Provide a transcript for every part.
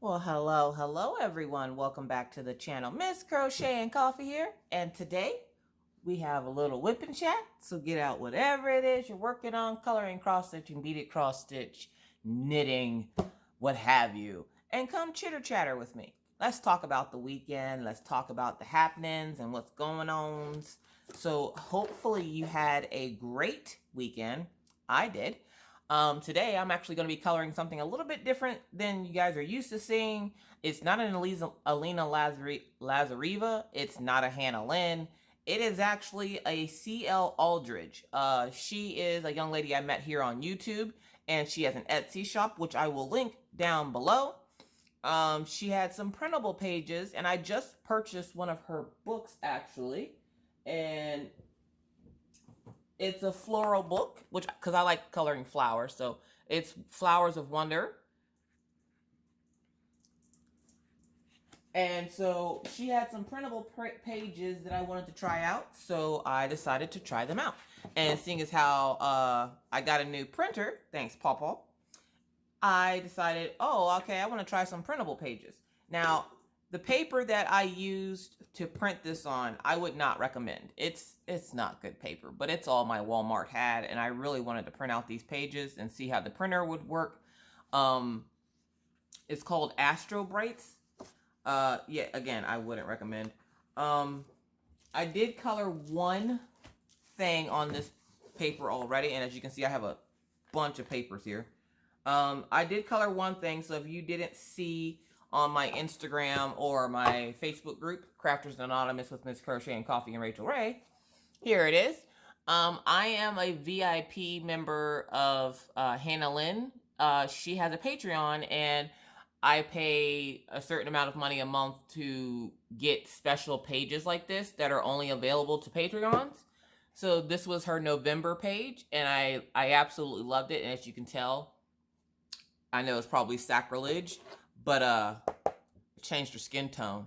Well, hello everyone. Welcome back to the channel. Miss Crochet and Coffee here. And today we have a little whip and chat. So get out whatever it is you're working on, coloring, cross stitching, beaded cross stitch, knitting, what have you. And come chitter chatter with me. Let's talk about the weekend. Let's talk about the happenings and what's going on. So hopefully you had a great weekend. I did. Today I'm actually going to be coloring something a little bit different than you guys are used to seeing. It's not an Alina Lazareva. It's not a Hannah Lynn. It is actually a CL Aldridge. She is a young lady I met here on YouTube, and she has an Etsy shop, which I will link down below. She had some printable pages, and I just purchased one of her books actually, and it's a floral book, which because I like coloring flowers, so it's Flowers of Wonder. And so she had some printable pages that I wanted to try out, so I decided to try them out. And seeing as how I got a new printer, thanks Pawpaw, I decided, oh, okay, I want to try some printable pages. Now, the paper that I used to print this on, I would not recommend. It's not good paper, but it's all my Walmart had, and I really wanted to print out these pages and see how the printer would work. It's called Astro Brights. Yeah, again, I wouldn't recommend. I did color one thing on this paper already, and as you can see, I have a bunch of papers here. I did color one thing, so if you didn't see on my Instagram or my Facebook group, Crafters Anonymous with Miss Crochet and Coffee and Rachel Ray, here it is. I am a VIP member of Hannah Lynn. She has a Patreon, and I pay a certain amount of money a month to get special pages like this that are only available to Patreons. So this was her November page, and I absolutely loved it. And as you can tell, I know it's probably sacrilege, but it changed her skin tone.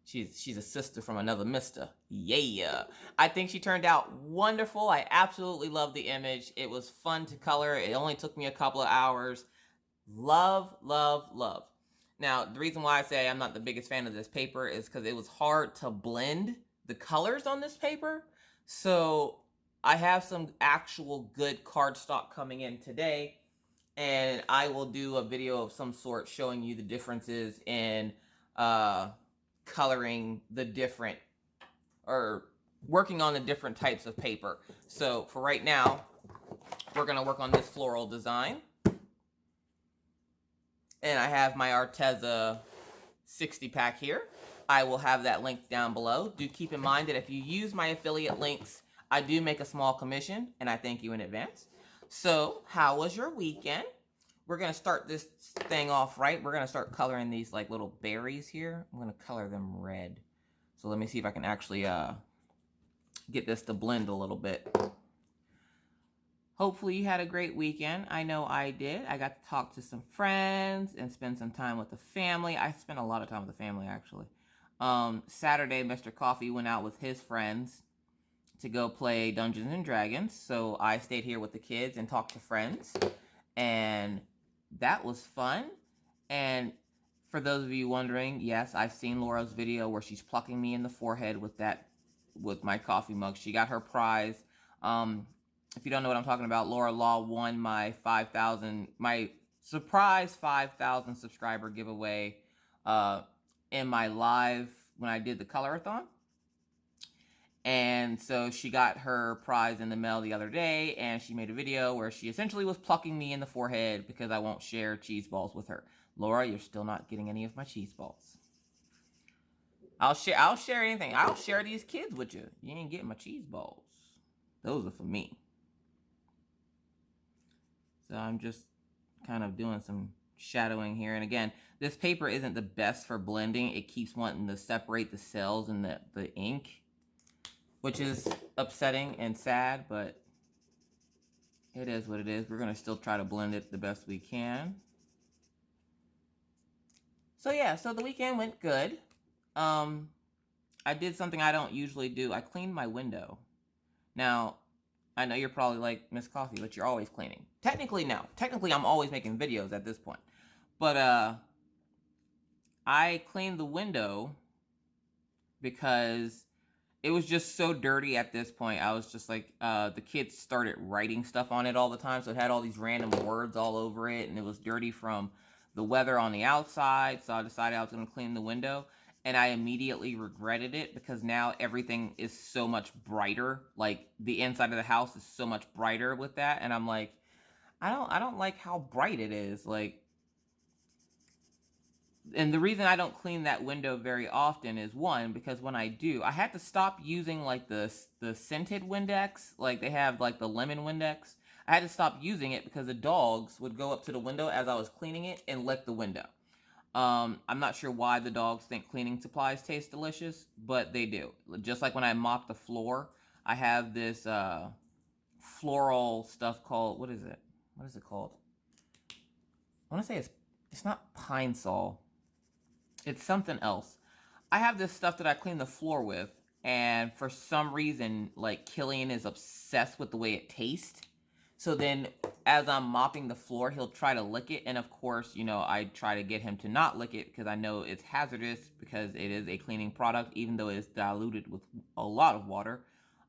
She's a sister from another mister. Yeah. I think she turned out wonderful. I absolutely love the image. It was fun to color. It only took me a couple of hours. Love, love, love. Now, the reason why I say I'm not the biggest fan of this paper is because it was hard to blend the colors on this paper. So I have some actual good cardstock coming in today, and I will do a video of some sort showing you the differences in coloring the different, or working on the different types of paper. So for right now, we're going to work on this floral design. And I have my Arteza 60 pack here. I will have that link down below. Do keep in mind that if you use my affiliate links, I do make a small commission, and I thank you in advance. So how was your weekend? We're going to start this thing off right. We're going to start coloring these like little berries here. I'm going to color them red. So let me see if I can actually get this to blend a little bit. Hopefully you had a great weekend. I know I did. I got to talk to some friends and spend some time with the family. I spent a lot of time with the family, actually. Saturday, Mr. Coffee went out with his friends to go play Dungeons and Dragons. So I stayed here with the kids and talked to friends. And that was fun. And for those of you wondering, yes, I've seen Laura's video where she's plucking me in the forehead with my coffee mug. She got her prize. If you don't know what I'm talking about, Laura Law won my surprise 5,000 subscriber giveaway in my live when I did the colorathon. And so she got her prize in the mail the other day, and she made a video where she essentially was plucking me in the forehead because I won't share cheese balls with her. Laura, you're still not getting any of my cheese balls. I'll share anything. I'll share these kids with you. You ain't getting my cheese balls. Those are for me. So I'm just kind of doing some shadowing here. And again, this paper isn't the best for blending. It keeps wanting to separate the cells and the ink, which is upsetting and sad, but it is what it is. We're going to still try to blend it the best we can. So yeah, so the weekend went good. I did something I don't usually do. I cleaned my window. Now, I know you're probably like, Miss Coffee, but you're always cleaning. Technically, no. Technically, I'm always making videos at this point. But I cleaned the window because it was just so dirty at this point. I was just like, the kids started writing stuff on it all the time. So it had all these random words all over it. And it was dirty from the weather on the outside. So I decided I was going to clean the window. And I immediately regretted it because now everything is so much brighter. Like the inside of the house is so much brighter with that. And I'm like, I don't like how bright it is. Like, and the reason I don't clean that window very often is, one, because when I do, I had to stop using like the scented Windex. Like they have like the lemon Windex. I had to stop using it because the dogs would go up to the window as I was cleaning it and lick the window. I'm not sure why the dogs think cleaning supplies taste delicious, but they do. Just like when I mop the floor, I have this floral stuff called, what is it? What is it called? I want to say it's not Pine Sol. It's something else. I have this stuff that I clean the floor with, and for some reason, like, Killian is obsessed with the way it tastes. So then, as I'm mopping the floor, he'll try to lick it, and of course, you know, I try to get him to not lick it, because I know it's hazardous, because it is a cleaning product, even though it's diluted with a lot of water.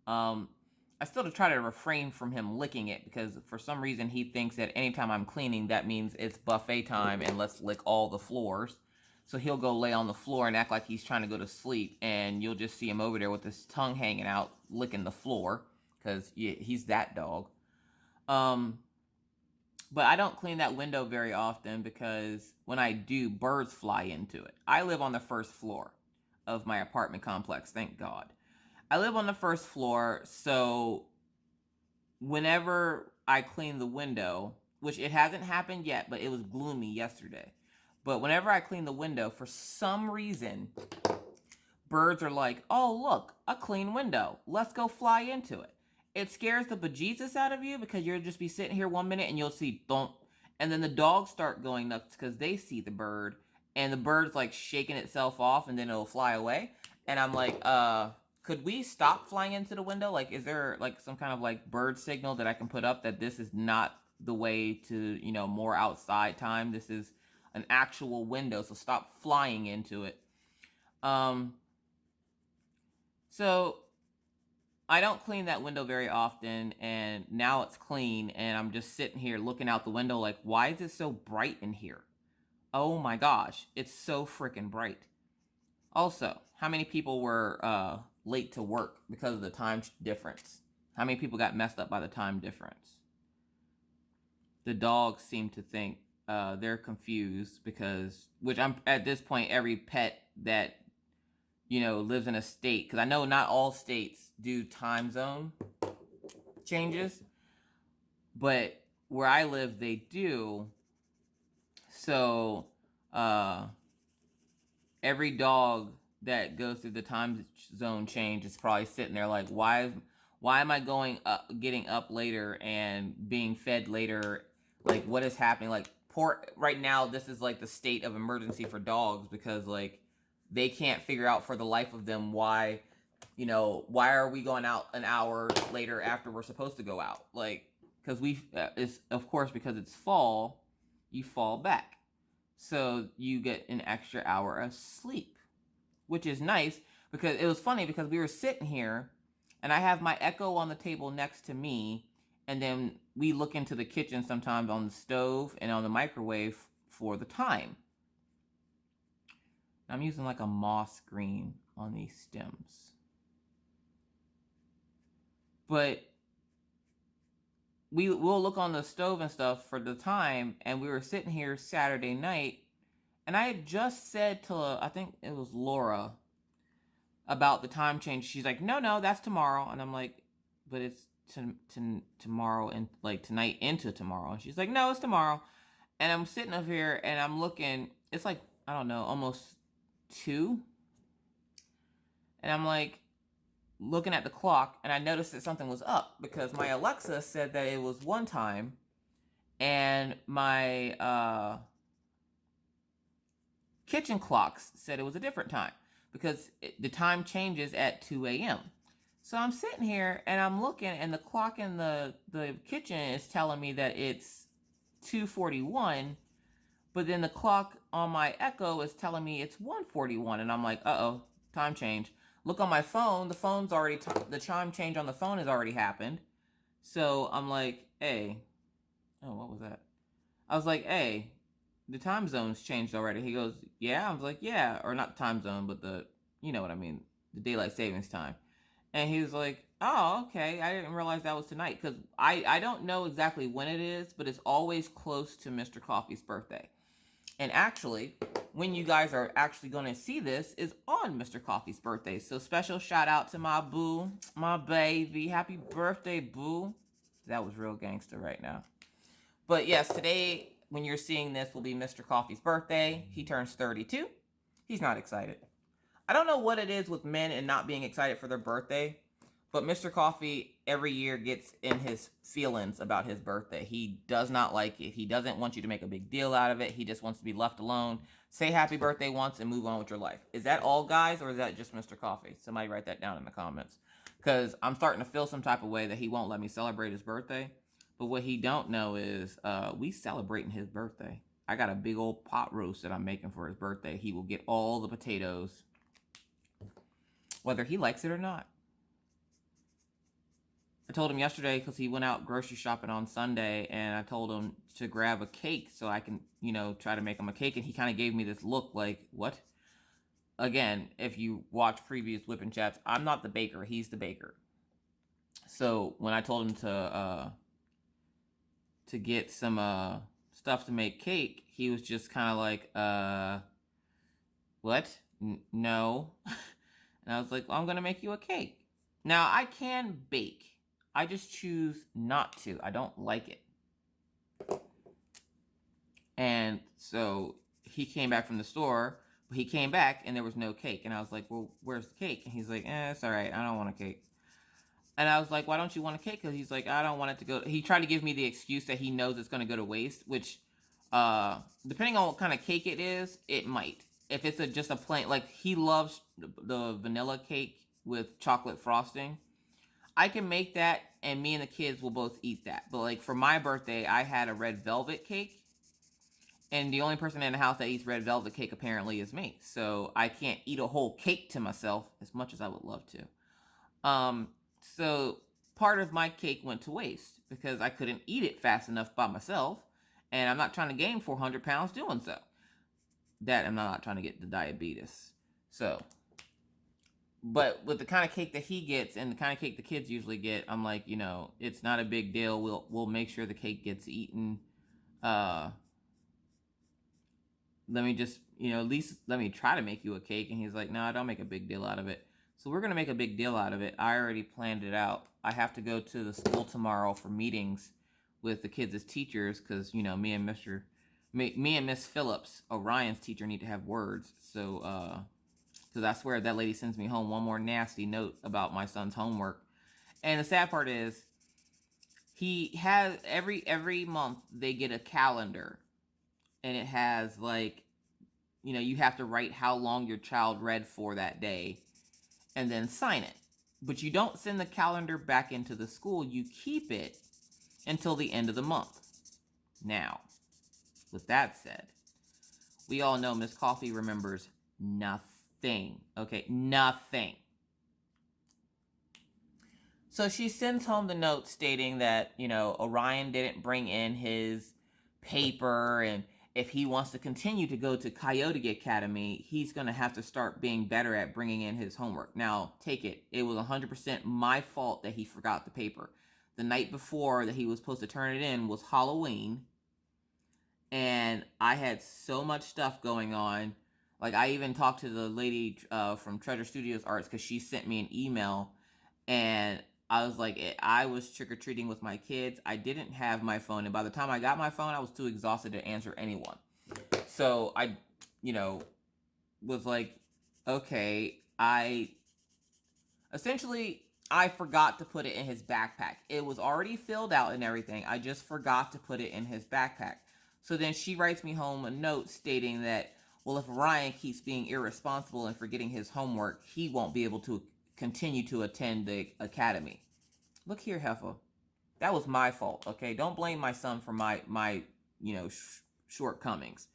I still try to refrain from him licking it, because for some reason, he thinks that anytime I'm cleaning, that means it's buffet time, and let's lick all the floors. So he'll go lay on the floor and act like he's trying to go to sleep, and you'll just see him over there with his tongue hanging out, licking the floor, because he's that dog. But I don't clean that window very often because when I do, birds fly into it. I live on the first floor of my apartment complex, thank God. I live on the first floor, so whenever I clean the window, which it hasn't happened yet, but it was gloomy yesterday. But whenever I clean the window, for some reason, birds are like, oh, look, a clean window. Let's go fly into it. It scares the bejesus out of you because you'll just be sitting here 1 minute and you'll see thump. And then the dogs start going nuts because they see the bird. And the bird's like shaking itself off and then it'll fly away. And I'm like, could we stop flying into the window? Like, is there like some kind of like bird signal that I can put up that this is not the way to, you know, more outside time? This is an actual window, so stop flying into it. So I don't clean that window very often, and now it's clean, and I'm just sitting here looking out the window like, why is it so bright in here? Oh my gosh, it's so freaking bright. Also, how many people were late to work because of the time difference? How many people got messed up by the time difference? The dogs seem to think they're confused because, which I'm at this point, every pet that, you know, lives in a state, because I know not all states do time zone changes, but where I live, they do. So every dog that goes through the time zone change is probably sitting there like, why am I getting up later and being fed later? Like, what is happening? Like, right now, this is like the state of emergency for dogs because, like, they can't figure out for the life of them why, you know, why are we going out an hour later after we're supposed to go out? Like, because it's, of course, because it's fall, you fall back. So you get an extra hour of sleep, which is nice because it was funny because we were sitting here and I have my Echo on the table next to me. And then we look into the kitchen sometimes on the stove and on the microwave for the time. I'm using like a moss green on these stems. But we'll look on the stove and stuff for the time, and we were sitting here Saturday night, and I had just said to, I think it was Laura, about the time change. She's like, no, that's tomorrow. And I'm like, but it's tomorrow and like tonight into tomorrow. And she's like, no, it's tomorrow. And I'm sitting up here and I'm looking, it's like, I don't know, almost 2. And I'm like looking at the clock and I noticed that something was up because my Alexa said that it was one time and my kitchen clocks said it was a different time because the time changes at 2 a.m. So I'm sitting here and I'm looking and the clock in the kitchen is telling me that it's 2:41, But then the clock on my Echo is telling me it's 1:41, and I'm like, uh-oh, time change. Look on my phone, the phone's already, the chime change on the phone has already happened. So I'm like, hey, oh, what was that? I was like, hey, the time zone's changed already. He goes, yeah? I was like, yeah. Or not the time zone, but the, you know what I mean, the daylight savings time. And he was like, oh, okay. I didn't realize that was tonight. Because I don't know exactly when it is, but it's always close to Mr. Coffee's birthday. And actually, when you guys are actually going to see this is on Mr. Coffee's birthday. So special shout out to my boo, my baby. Happy birthday, boo. That was real gangster right now. But yes, today, when you're seeing this, will be Mr. Coffee's birthday. He turns 32. He's not excited. I don't know what it is with men and not being excited for their birthday, but Mr. Coffee every year gets in his feelings about his birthday. He does not like it. He doesn't want you to make a big deal out of it. He just wants to be left alone. Say happy birthday once and move on with your life. Is that all, guys, or is that just Mr. Coffee? Somebody write that down in the comments. Because I'm starting to feel some type of way that he won't let me celebrate his birthday. But what he don't know is we celebrating his birthday. I got a big old pot roast that I'm making for his birthday. He will get all the potatoes, whether he likes it or not. I told him yesterday because he went out grocery shopping on Sunday, and I told him to grab a cake so I can, try to make him a cake. And he kind of gave me this look like, what? Again, if you watch previous Whippin' Chats, I'm not the baker. He's the baker. So when I told him to get some stuff to make cake, he was just kind of like, what? No. And I was like, well, I'm going to make you a cake. Now, I can bake. I just choose not to. I don't like it. And so he came back from the store. He came back and there was no cake. And I was like, well, where's the cake? And he's like, it's all right. I don't want a cake. And I was like, why don't you want a cake? Because he's like, I don't want it to go. He tried to give me the excuse that he knows it's going to go to waste, which, depending on what kind of cake it is, it might. If it's just a plain, like he loves the vanilla cake with chocolate frosting, I can make that and me and the kids will both eat that. But like for my birthday, I had a red velvet cake. And the only person in the house that eats red velvet cake apparently is me. So I can't eat a whole cake to myself as much as I would love to. So part of my cake went to waste because I couldn't eat it fast enough by myself. And I'm not trying to gain 400 pounds doing so. That I'm not trying to get the diabetes. So, but with the kind of cake that he gets and the kind of cake the kids usually get, I'm like, it's not a big deal. We'll make sure the cake gets eaten. Let me just, at least let me try to make you a cake. And he's like, no, don't make a big deal out of it. So we're going to make a big deal out of it. I already planned it out. I have to go to the school tomorrow for meetings with the kids as teachers because, me and Miss Phillips, Orion's teacher, need to have words. So, because I swear that lady sends me home one more nasty note about my son's homework. And the sad part is, he has, every month, they get a calendar. And it has, like, you have to write how long your child read for that day. And then sign it. But you don't send the calendar back into the school. You keep it until the end of the month. Now, with that said, we all know Miss Coffee remembers nothing. Okay, nothing. So she sends home the note stating that, Orion didn't bring in his paper, and if he wants to continue to go to Coyote Academy, he's going to have to start being better at bringing in his homework. Now, take it. It was 100% my fault that he forgot the paper. The night before that he was supposed to turn it in was Halloween. And I had so much stuff going on. Like, I even talked to the lady from Treasure Studios Arts because she sent me an email. And I was like, I was trick-or-treating with my kids. I didn't have my phone. And by the time I got my phone, I was too exhausted to answer anyone. So I, was like, okay, I forgot to put it in his backpack. It was already filled out and everything. I just forgot to put it in his backpack. So then she writes me home a note stating that, well, if Ryan keeps being irresponsible and forgetting his homework, he won't be able to continue to attend the academy. Look here, Heffa. That was my fault, okay? Don't blame my son for my shortcomings.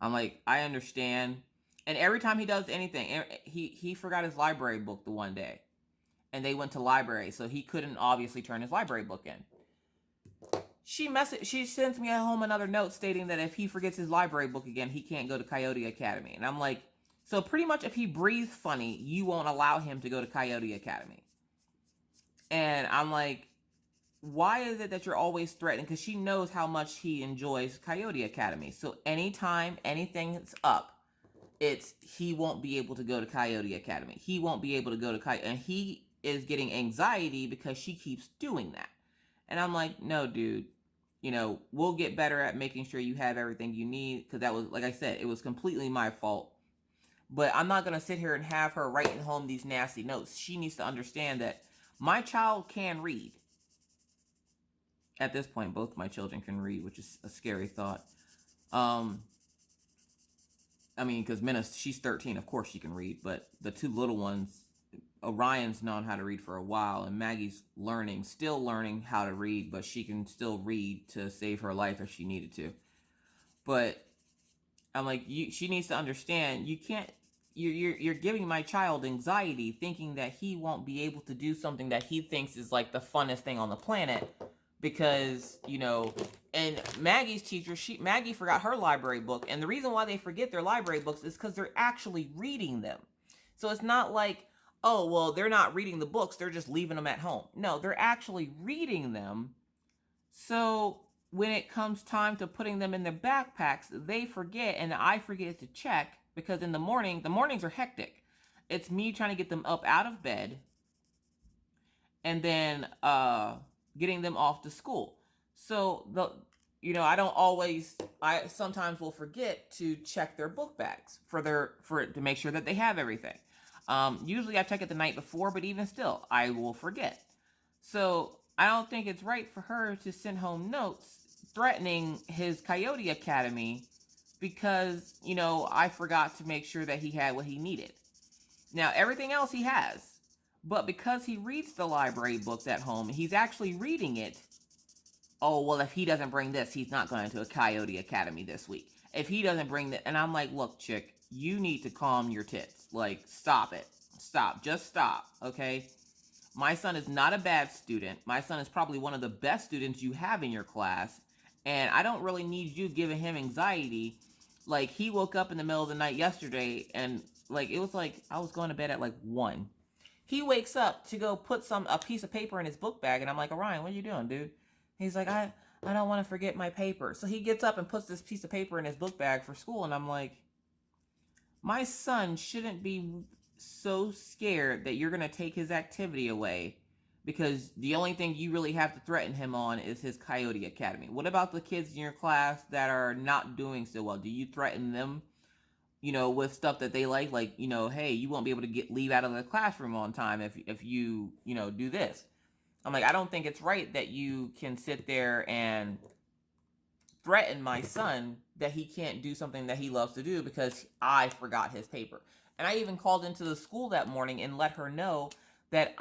I'm like, I understand. And every time he does anything, he forgot his library book the one day. And they went to library, so he couldn't obviously turn his library book in. She sends me at home another note stating that if he forgets his library book again, he can't go to Coyote Academy. And I'm like, so pretty much if he breathes funny, you won't allow him to go to Coyote Academy. And I'm like, why is it that you're always threatening? Because she knows how much he enjoys Coyote Academy. So anytime anything's up, it's he won't be able to go to Coyote Academy. He won't be able to go to Coyote. And he is getting anxiety because she keeps doing that. And I'm like, no, dude. You know, we'll get better at making sure you have everything you need. Because that was, like I said, it was completely my fault. But I'm not going to sit here and have her writing home these nasty notes. She needs to understand that my child can read. At this point, both my children can read, which is a scary thought. I mean, because Minna, she's 13, of course she can read. But the two little ones, Orion's known how to read for a while, and Maggie's still learning how to read, but she can still read to save her life if she needed to. But I'm like, she needs to understand, you can't, you're giving my child anxiety thinking that he won't be able to do something that he thinks is like the funnest thing on the planet. Because, you know, and Maggie's teacher, Maggie forgot her library book. And the reason why they forget their library books is because they're actually reading them. So it's not like, oh, well, they're not reading the books, they're just leaving them at home. No, they're actually reading them. So when it comes time to putting them in their backpacks, they forget, and I forget to check, because in the mornings are hectic. It's me trying to get them up out of bed, and then getting them off to school. So I sometimes will forget to check their book bags to make sure that they have everything. Usually I check it the night before, but even still, I will forget. So I don't think it's right for her to send home notes threatening his Coyote Academy because, you know, I forgot to make sure that he had what he needed. Now, everything else he has, but because he reads the library books at home, he's actually reading it. Oh, well, if he doesn't bring this, he's not going to a Coyote Academy this week. If he doesn't bring that, and I'm like, look, chick, you need to calm your tits. Like, stop it. Stop. Just stop, okay? My son is not a bad student. My son is probably one of the best students you have in your class. And I don't really need you giving him anxiety. Like, he woke up in the middle of the night yesterday, and, like, it was like, I was going to bed at, like, 1. He wakes up to go put a piece of paper in his book bag, and I'm like, Orion, what are you doing, dude? He's like, I don't want to forget my paper. So he gets up and puts this piece of paper in his book bag for school, and I'm like, my son shouldn't be so scared that you're going to take his activity away because the only thing you really have to threaten him on is his Coyote Academy. What about the kids in your class that are not doing so well? Do you threaten them, you know, with stuff that they like, you know, hey, you won't be able to leave out of the classroom on time if you, you know, do this. I'm like, I don't think it's right that you can sit there and threaten my son that he can't do something that he loves to do because I forgot his paper. And I even called into the school that morning and let her know that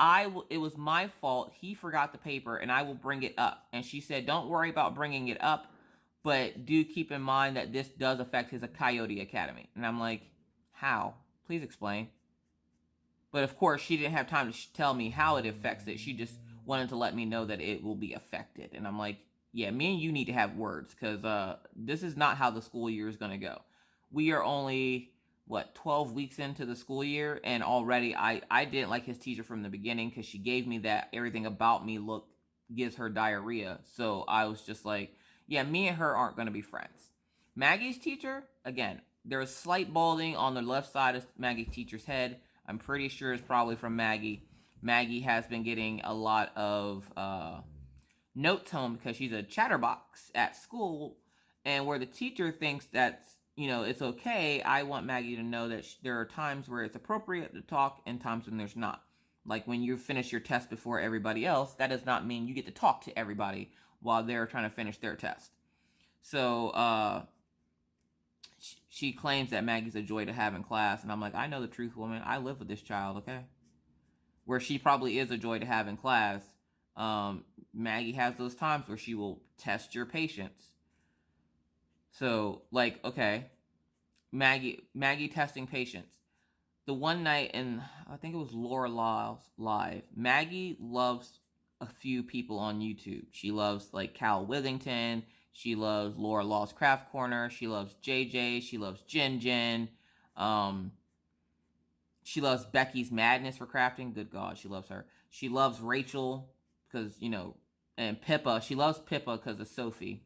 it was my fault. He forgot the paper and I will bring it up. And she said, don't worry about bringing it up, but do keep in mind that this does affect his Coyote Academy. And I'm like, how? Please explain. But of course, she didn't have time to tell me how it affects it. She just wanted to let me know that it will be affected. And I'm like, yeah, me and you need to have words because this is not how the school year is going to go. We are only, 12 weeks into the school year, and already I didn't like his teacher from the beginning because she gave me that everything about me gives her diarrhea. So I was just like, yeah, me and her aren't going to be friends. Maggie's teacher, again, there was slight balding on the left side of Maggie's teacher's head. I'm pretty sure it's probably from Maggie. Maggie has been getting a lot of notes home because she's a chatterbox at school, and where the teacher thinks that's, you know, it's okay, I want Maggie to know that there are times where it's appropriate to talk and times when there's not. Like when you finish your test before everybody else, that does not mean you get to talk to everybody while they're trying to finish their test. So she claims that Maggie's a joy to have in class, and I'm like, I know the truth, woman. I live with this child, okay? Where she probably is a joy to have in class, Maggie has those times where she will test your patience. So, like, okay, Maggie testing patience. The one night in, I think it was Laura Law's live, Maggie loves a few people on YouTube. She loves like Cal Withington. She loves Laura Law's Craft Corner. She loves JJ. She loves Jin Jin. She loves Becky's Madness for crafting. Good God, she loves her. She loves Rachel because, you know, and Pippa. She loves Pippa because of Sophie.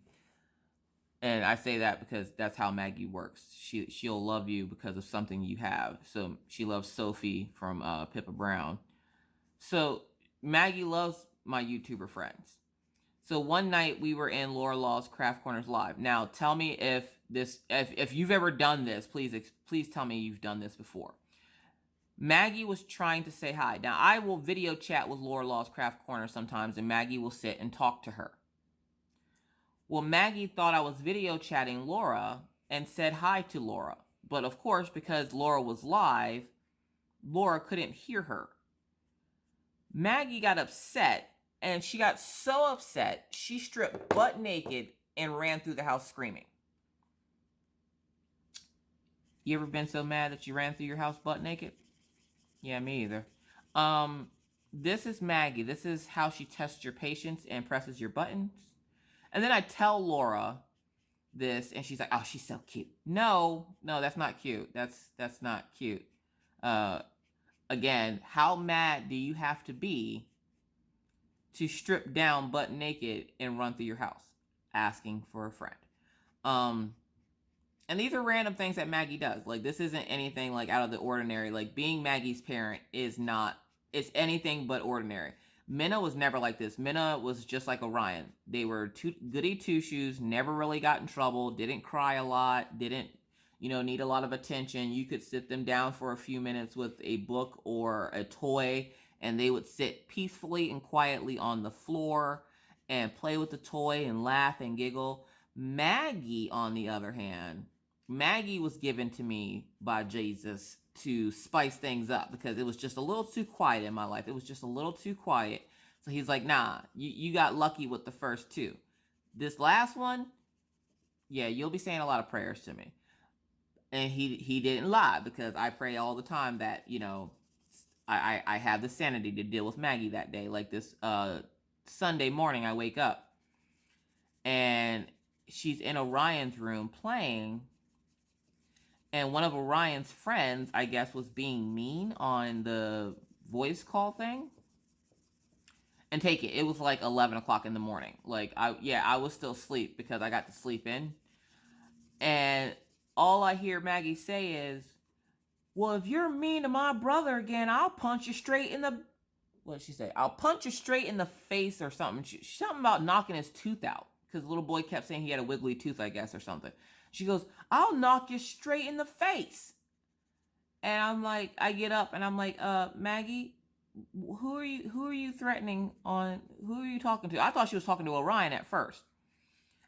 And I say that because that's how Maggie works. She'll love you because of something you have. So she loves Sophie from Pippa Brown. So Maggie loves my YouTuber friends. So one night we were in Laura Law's Craft Corners Live. Now tell me if you've ever done this, please tell me you've done this before. Maggie was trying to say hi. Now I will video chat with Laura Law's Craft Corner sometimes, and Maggie will sit and talk to her. Well, Maggie thought I was video chatting Laura and said hi to Laura. But of course, because Laura was live, Laura couldn't hear her. Maggie got upset, and she got so upset, she stripped butt naked and ran through the house screaming. You ever been so mad that you ran through your house butt naked? Yeah, me either. This is Maggie. This is how she tests your patience and presses your buttons. And then I tell Laura this, and she's like, "Oh, she's so cute." No, that's not cute. That's not cute. Again, how mad do you have to be to strip down butt naked and run through your house asking for a friend? And these are random things that Maggie does. Like, this isn't anything like out of the ordinary. Like, being Maggie's parent it's anything but ordinary. Minna was never like this. Minna was just like Orion. They were goody two-shoes, never really got in trouble, didn't cry a lot, didn't, need a lot of attention. You could sit them down for a few minutes with a book or a toy, and they would sit peacefully and quietly on the floor and play with the toy and laugh and giggle. Maggie, on the other hand, Maggie was given to me by Jesus to spice things up because it was just a little too quiet in my life. It was just a little too quiet. So he's like, nah, you got lucky with the first two. This last one, yeah, you'll be saying a lot of prayers to me. And he didn't lie, because I pray all the time that, I have the sanity to deal with Maggie that day. Like this Sunday morning, I wake up and she's in Orion's room playing. And one of Orion's friends, I guess, was being mean on the voice call thing. And take it, it was like 11 o'clock in the morning. Like, I was still asleep because I got to sleep in. And all I hear Maggie say is, "Well, if you're mean to my brother again, I'll punch you straight in the..." What did she say? "I'll punch you straight in the face," or something. Something about knocking his tooth out. Because the little boy kept saying he had a wiggly tooth, I guess, or something. She goes, "I'll knock you straight in the face." And I'm like, I get up and I'm like, Maggie, who are you threatening on? Who are you talking to? I thought she was talking to Orion at first.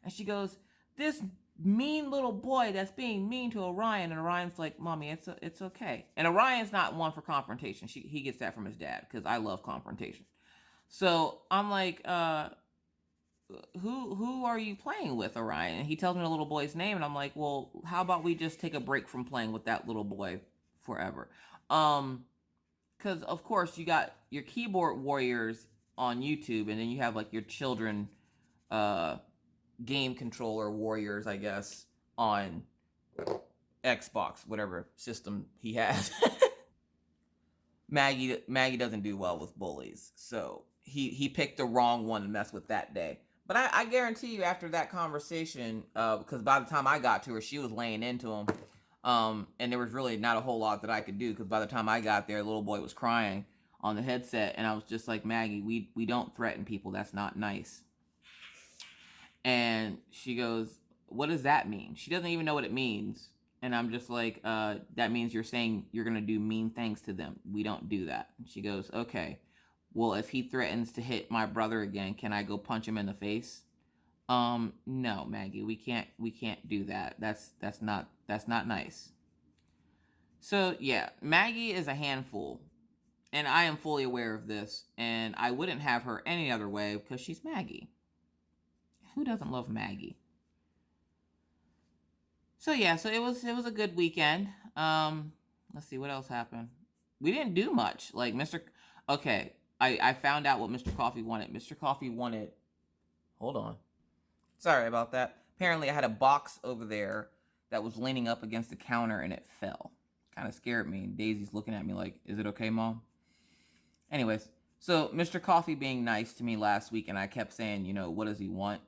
And she goes, "This mean little boy that's being mean to Orion." And Orion's like, "Mommy, it's okay." And Orion's not one for confrontation. He gets that from his dad, because I love confrontation. So I'm like, who are you playing with, Orion? And he tells me the little boy's name, and I'm like, well, how about we just take a break from playing with that little boy forever? Because of course you got your keyboard warriors on YouTube, and then you have like your children game controller warriors, I guess, on Xbox, whatever system he has. Maggie doesn't do well with bullies, so he picked the wrong one to mess with that day. But I guarantee you, after that conversation, because by the time I got to her, she was laying into him, and there was really not a whole lot that I could do, because by the time I got there, the little boy was crying on the headset, and I was just like, "Maggie, we don't threaten people. That's not nice." And she goes, "What does that mean?" She doesn't even know what it means. And I'm just like, that means you're saying you're going to do mean things to them. We don't do that. And she goes, "Okay. Well, if he threatens to hit my brother again, can I go punch him in the face?" No, Maggie, we can't do that. That's not nice. So yeah, Maggie is a handful, and I am fully aware of this, and I wouldn't have her any other way, because she's Maggie. Who doesn't love Maggie? So yeah, so it was a good weekend. Let's see what else happened. We didn't do much. Like Mr. Okay, I found out what Mr. Coffee wanted. Mr. Coffee wanted. Hold on. Sorry about that. Apparently, I had a box over there that was leaning up against the counter and it fell. Kind of scared me. Daisy's looking at me like, "Is it okay, Mom?" Anyways, so Mr. Coffee being nice to me last week, and I kept saying, what does he want?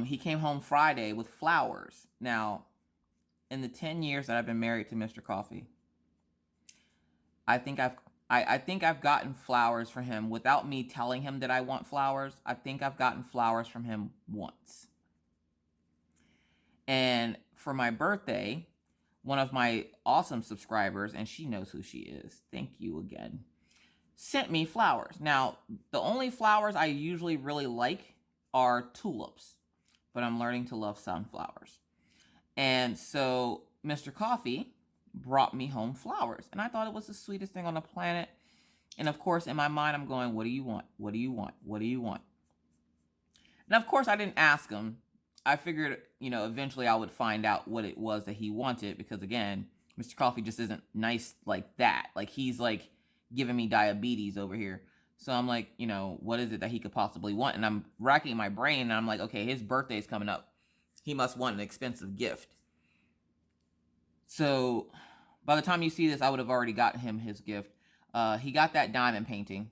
He came home Friday with flowers. Now, in the 10 years that I've been married to Mr. Coffee, I think I've gotten flowers for him without me telling him that I want flowers. I think I've gotten flowers from him once. And for my birthday, one of my awesome subscribers, and she knows who she is, thank you again, sent me flowers. Now, the only flowers I usually really like are tulips, but I'm learning to love sunflowers. And so Mr. Coffee brought me home flowers, and I thought it was the sweetest thing on the planet. And of course, in my mind, I'm going, what do you want? What do you want? What do you want? And of course, I didn't ask him. I figured, eventually I would find out what it was that he wanted, because again, Mr. Coffee just isn't nice like that. Like, he's like giving me diabetes over here. So I'm like, what is it that he could possibly want? And I'm racking my brain, and I'm like, okay, his birthday's coming up. He must want an expensive gift. So by the time you see this, I would have already gotten him his gift. He got that diamond painting,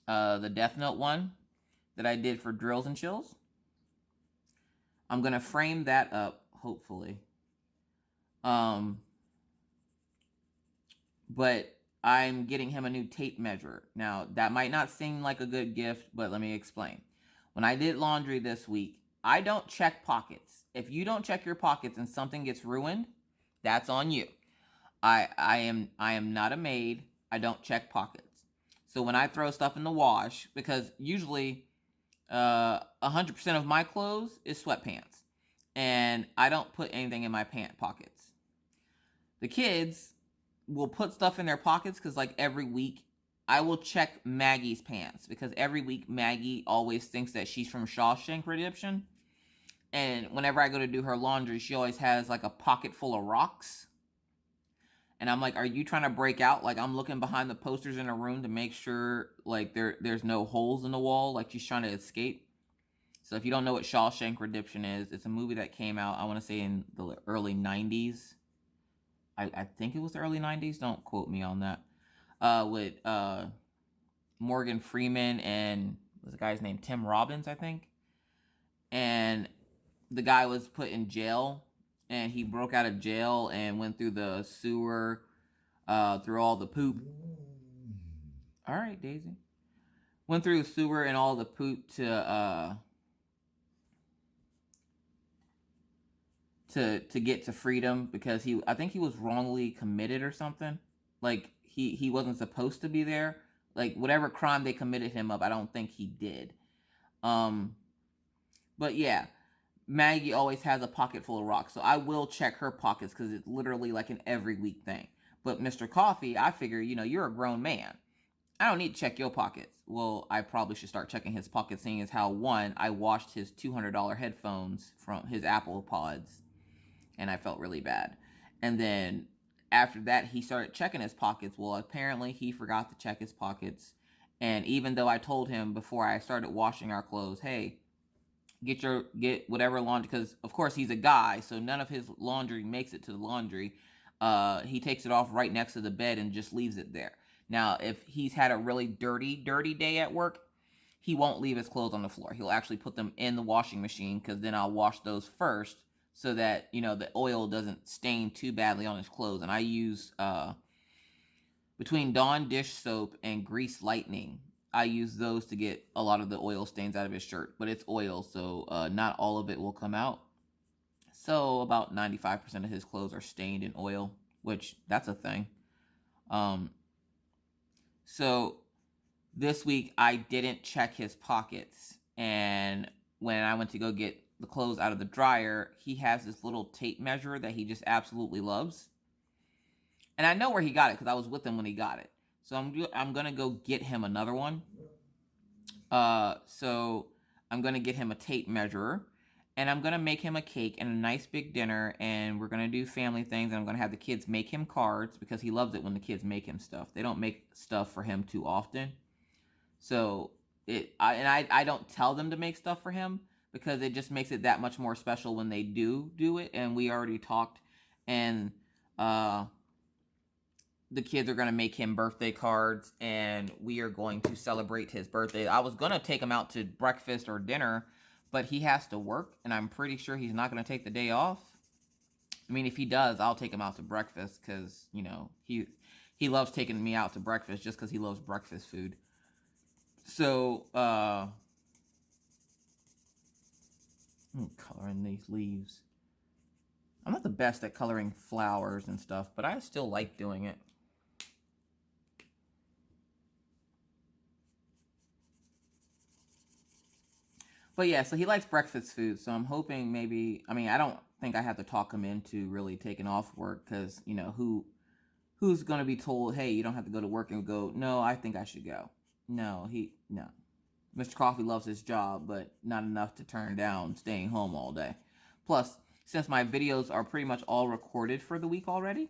the Death Note one that I did for Drills and Chills. I'm going to frame that up, hopefully. But I'm getting him a new tape measure. Now, that might not seem like a good gift, but let me explain. When I did laundry this week, I don't check pockets. If you don't check your pockets and something gets ruined, that's on you. I am not a maid. I don't check pockets. So when I throw stuff in the wash, because usually 100% of my clothes is sweatpants, and I don't put anything in my pant pockets. The kids will put stuff in their pockets because, like, every week I will check Maggie's pants, because every week Maggie always thinks that she's from Shawshank Redemption. And whenever I go to do her laundry, she always has like a pocket full of rocks. And I'm like, are you trying to break out? Like, I'm looking behind the posters in her room to make sure like there's no holes in the wall, like she's trying to escape. So if you don't know what Shawshank Redemption is, it's a movie that came out, I want to say, in the early 90s. I think it was the early 90s. Don't quote me on that. With Morgan Freeman and was the guy's name Tim Robbins, I think. And the guy was put in jail, and he broke out of jail and went through the sewer, through all the poop. All right, Daisy. Went through the sewer and all the poop to get to freedom, because I think he was wrongly committed or something. Like, he wasn't supposed to be there. Like, whatever crime they committed him of, I don't think he did. But yeah, Maggie always has a pocket full of rocks, so I will check her pockets because it's literally like an every week thing. But Mr. Coffee, I figure, you're a grown man. I don't need to check your pockets. Well, I probably should start checking his pockets, seeing as how, one, I washed his $200 headphones from his Apple Pods, and I felt really bad. And then after that, he started checking his pockets. Well, apparently he forgot to check his pockets. And even though I told him before I started washing our clothes, hey, get whatever laundry, because of course he's a guy, so none of his laundry makes it to the laundry. He takes it off right next to the bed and just leaves it there. Now, if he's had a really dirty day at work, he won't leave his clothes on the floor. He'll actually put them in the washing machine, because then I'll wash those first, so that, the oil doesn't stain too badly on his clothes. And I use, between Dawn dish soap and Grease Lightning, I use those to get a lot of the oil stains out of his shirt. But it's oil, so not all of it will come out. So about 95% of his clothes are stained in oil, which, that's a thing. So this week I didn't check his pockets. And when I went to go get the clothes out of the dryer, he has this little tape measure that he just absolutely loves. And I know where he got it because I was with him when he got it. So I'm going to go get him another one. So I'm going to get him a tape measurer. And I'm going to make him a cake and a nice big dinner, and we're going to do family things, and I'm going to have the kids make him cards because he loves it when the kids make him stuff. They don't make stuff for him too often. So I don't tell them to make stuff for him because it just makes it that much more special when they do it. And we already talked, and the kids are going to make him birthday cards, and we are going to celebrate his birthday. I was going to take him out to breakfast or dinner, but he has to work, and I'm pretty sure he's not going to take the day off. I mean, if he does, I'll take him out to breakfast because, you know, he loves taking me out to breakfast just because he loves breakfast food. So, I'm coloring these leaves. I'm not the best at coloring flowers and stuff, but I still like doing it. But yeah, so he likes breakfast food, so I'm hoping maybe, I mean, I don't think I have to talk him into really taking off work because, you know, who's going to be told, hey, you don't have to go to work and go, no, I think I should go. No. Mr. Coffee loves his job, but not enough to turn down staying home all day. Plus, since my videos are pretty much all recorded for the week already,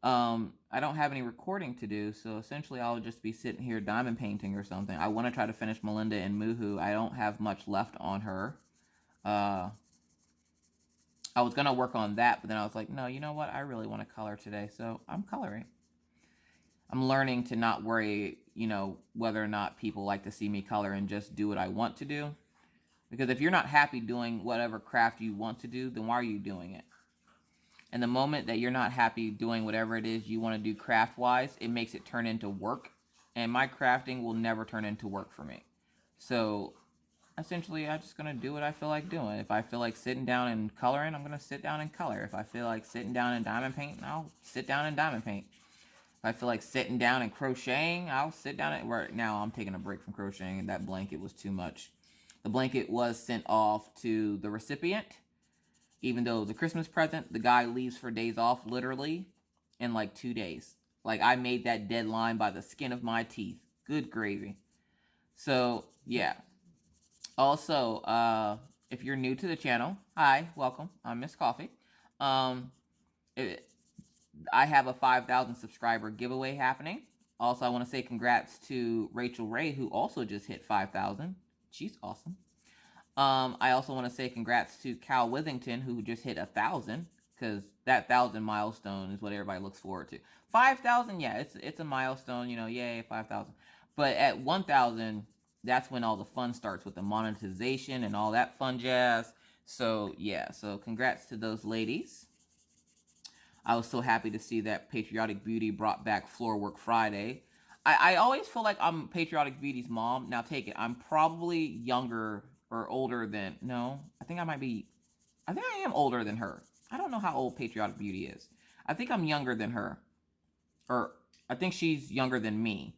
I don't have any recording to do, so essentially I'll just be sitting here diamond painting or something. I want to try to finish Melinda and Moohoo. I don't have much left on her. I was going to work on that, but then I was like, no, you know what? I really want to color today, so I'm coloring. I'm learning to not worry, you know, whether or not people like to see me color and just do what I want to do. Because if you're not happy doing whatever craft you want to do, then why are you doing it? And the moment that you're not happy doing whatever it is you want to do craft-wise, it makes it turn into work. And my crafting will never turn into work for me. So, essentially, I'm just going to do what I feel like doing. If I feel like sitting down and coloring, I'm going to sit down and color. If I feel like sitting down and diamond painting, I'll sit down and diamond paint. If I feel like sitting down and crocheting, I'll sit down and... Right now, I'm taking a break from crocheting, and that blanket was too much. The blanket was sent off to the recipient. Even though it was a Christmas present, the guy leaves for days off, literally, in like 2 days. Like, I made that deadline by the skin of my teeth. Good gravy. So, yeah. Also, if you're new to the channel, hi, welcome. I'm Miss Coffee. I have a 5,000 subscriber giveaway happening. Also, I want to say congrats to Rachel Ray, who also just hit 5,000. She's awesome. I also want to say congrats to Cal Withington, who just hit 1,000, because that 1,000 milestone is what everybody looks forward to. 5,000, yeah, it's a milestone, you know, yay, 5,000. But at 1,000, that's when all the fun starts with the monetization and all that fun jazz. So, yeah, so congrats to those ladies. I was so happy to see that Patriotic Beauty brought back Floor Work Friday. I always feel like I'm Patriotic Beauty's mom. Now, take it, I'm probably younger or older than... No, I think I am older than her. I don't know how old Patriotic Beauty is. I think I'm younger than her. Or, I think she's younger than me.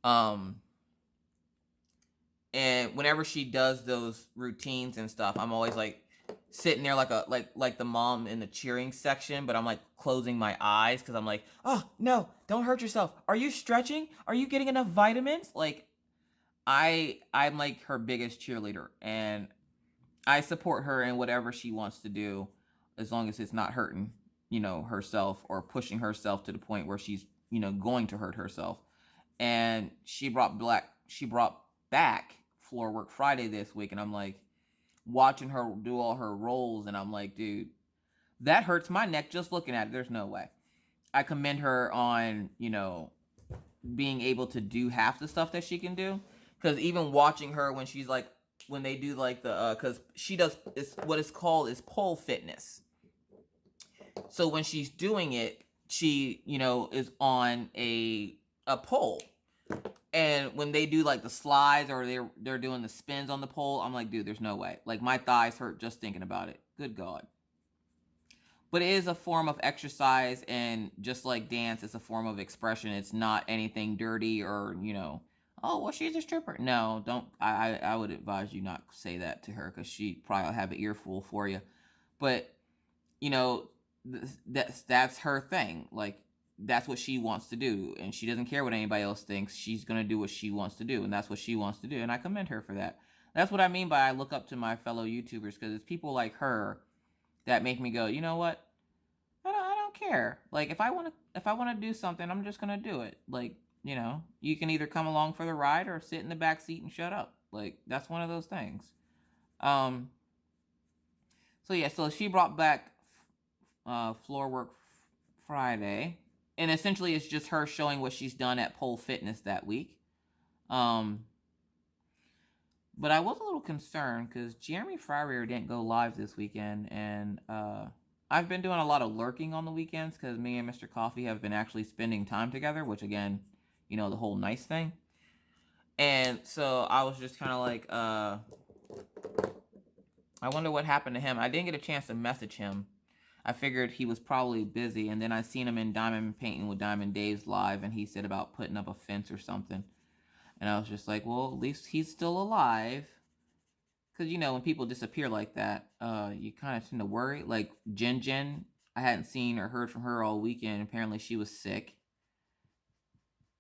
And whenever she does those routines and stuff, I'm always like sitting there like the mom in the cheering section, but I'm like closing my eyes because I'm like, oh no, don't hurt yourself. Are you stretching? Are you getting enough vitamins? Like, I'm like her biggest cheerleader, and I support her in whatever she wants to do, as long as it's not hurting, you know, herself or pushing herself to the point where she's, you know, going to hurt herself. And she brought back Floor Work Friday this week, and I'm like watching her do all her rolls, and I'm like, dude, that hurts my neck just looking at it. There's no way. I commend her on, you know, being able to do half the stuff that she can do. Because even watching her when she's like, when they do like the, because she does what is called is pole fitness. So when she's doing it, she, you know, is on a pole. And when they do like the slides or they're doing the spins on the pole, I'm like, dude, there's no way. Like, my thighs hurt just thinking about it. Good God. But it is a form of exercise, and just like dance, it's a form of expression. It's not anything dirty or, you know, oh, well, she's a stripper. No, don't. I would advise you not say that to her, because she probably have an earful for you. But, you know, that's her thing. Like, that's what she wants to do, and she doesn't care what anybody else thinks. She's going to do what she wants to do, and that's what she wants to do, and I commend her for that. That's what I mean by I look up to my fellow YouTubers, because it's people like her that make me go, you know what? I don't care. Like if I want to do something, I'm just gonna do it. Like, you know, you can either come along for the ride or sit in the back seat and shut up. Like that's one of those things. Um. So yeah, so she brought back Floor Work Friday, and essentially it's just her showing what she's done at Pole Fitness that week. But I was a little concerned because Jeremy Fryer didn't go live this weekend, and I've been doing a lot of lurking on the weekends because me and Mr. Coffee have been actually spending time together, which again, you know, the whole nice thing. And so I was just kind of like, I wonder what happened to him. I didn't get a chance to message him. I figured he was probably busy, and then I seen him in Diamond Painting with Diamond Dave's live, and he said about putting up a fence or something. And I was just like, well, at least he's still alive. Because, you know, when people disappear like that, you kind of tend to worry. Like Jen, I hadn't seen or heard from her all weekend. Apparently she was sick.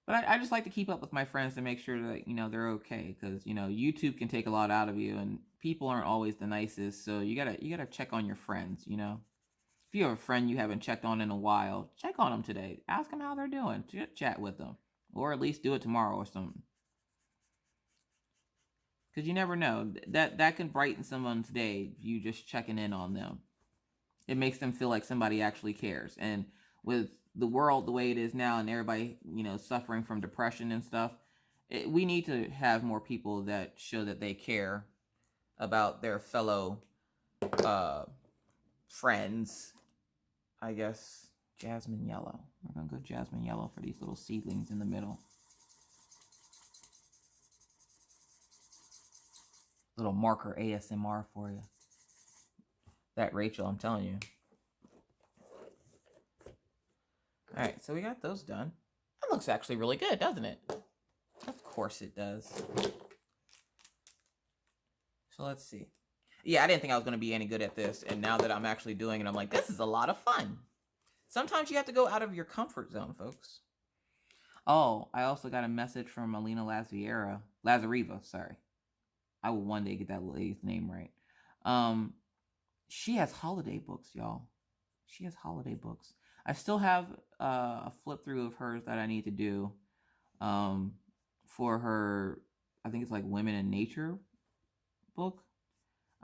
But I just like to keep up with my friends to make sure that, you know, they're okay. Because, you know, YouTube can take a lot out of you, and people aren't always the nicest. So you gotta check on your friends, you know. If you have a friend you haven't checked on in a while, check on them today. Ask them how they're doing. Chat with them. Or at least do it tomorrow or something. Because you never know. That can brighten someone's day, you just checking in on them. It makes them feel like somebody actually cares. And with the world the way it is now and everybody, you know, suffering from depression and stuff, we need to have more people that show that they care about their fellow friends. I guess Jasmine Yellow. We're going to go Jasmine Yellow for these little seedlings in the middle. Little marker ASMR for you. That Rachel, I'm telling you. Alright, so we got those done. That looks actually really good, doesn't it? Of course it does. So let's see. Yeah, I didn't think I was going to be any good at this. And now that I'm actually doing it, I'm like, this is a lot of fun. Sometimes you have to go out of your comfort zone, folks. Oh, I also got a message from Alina Lazareva, sorry. I will one day get that lady's name right. She has holiday books, y'all. She has holiday books. I still have a flip through of hers that I need to do for her, I think it's like Women in Nature book.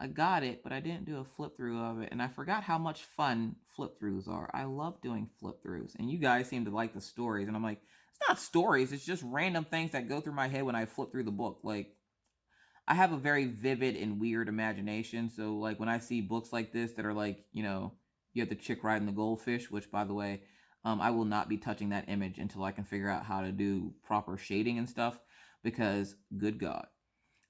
I got it, but I didn't do a flip through of it, and I forgot how much fun flip throughs are. I love doing flip throughs, and you guys seem to like the stories, and I'm like, it's not stories, it's just random things that go through my head when I flip through the book. Like, I have a very vivid and weird imagination, so like when I see books like this that are like, you know, you have the chick riding the goldfish, which by the way, I will not be touching that image until I can figure out how to do proper shading and stuff, because good God.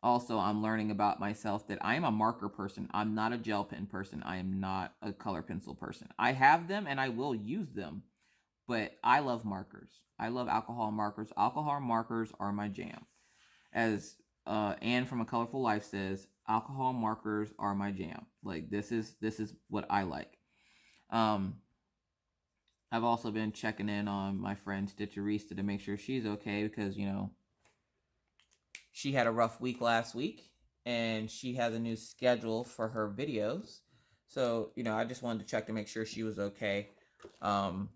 Also, I'm learning about myself that I am a marker person. I'm not a gel pen person. I am not a color pencil person. I have them and I will use them, but I love markers. I love alcohol markers. Alcohol markers are my jam. As Anne from A Colorful Life says, alcohol markers are my jam. Like this is what I like. I've also been checking in on my friend Stitcherista to make sure she's okay, because, you know, she had a rough week last week and she has a new schedule for her videos. So, you know, I just wanted to check to make sure she was okay. Because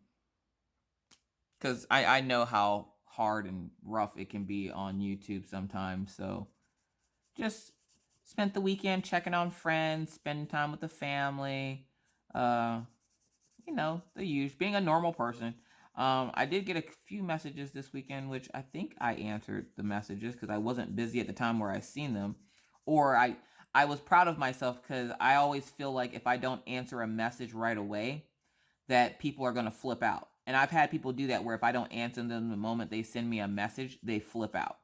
I know how hard and rough it can be on YouTube sometimes. So just spent the weekend checking on friends, spending time with the family. You know, the usual, being a normal person. I did get a few messages this weekend, which I think I answered the messages because I wasn't busy at the time where I seen them. Or I was proud of myself because I always feel like if I don't answer a message right away, that people are going to flip out. And I've had people do that where if I don't answer them the moment they send me a message, they flip out.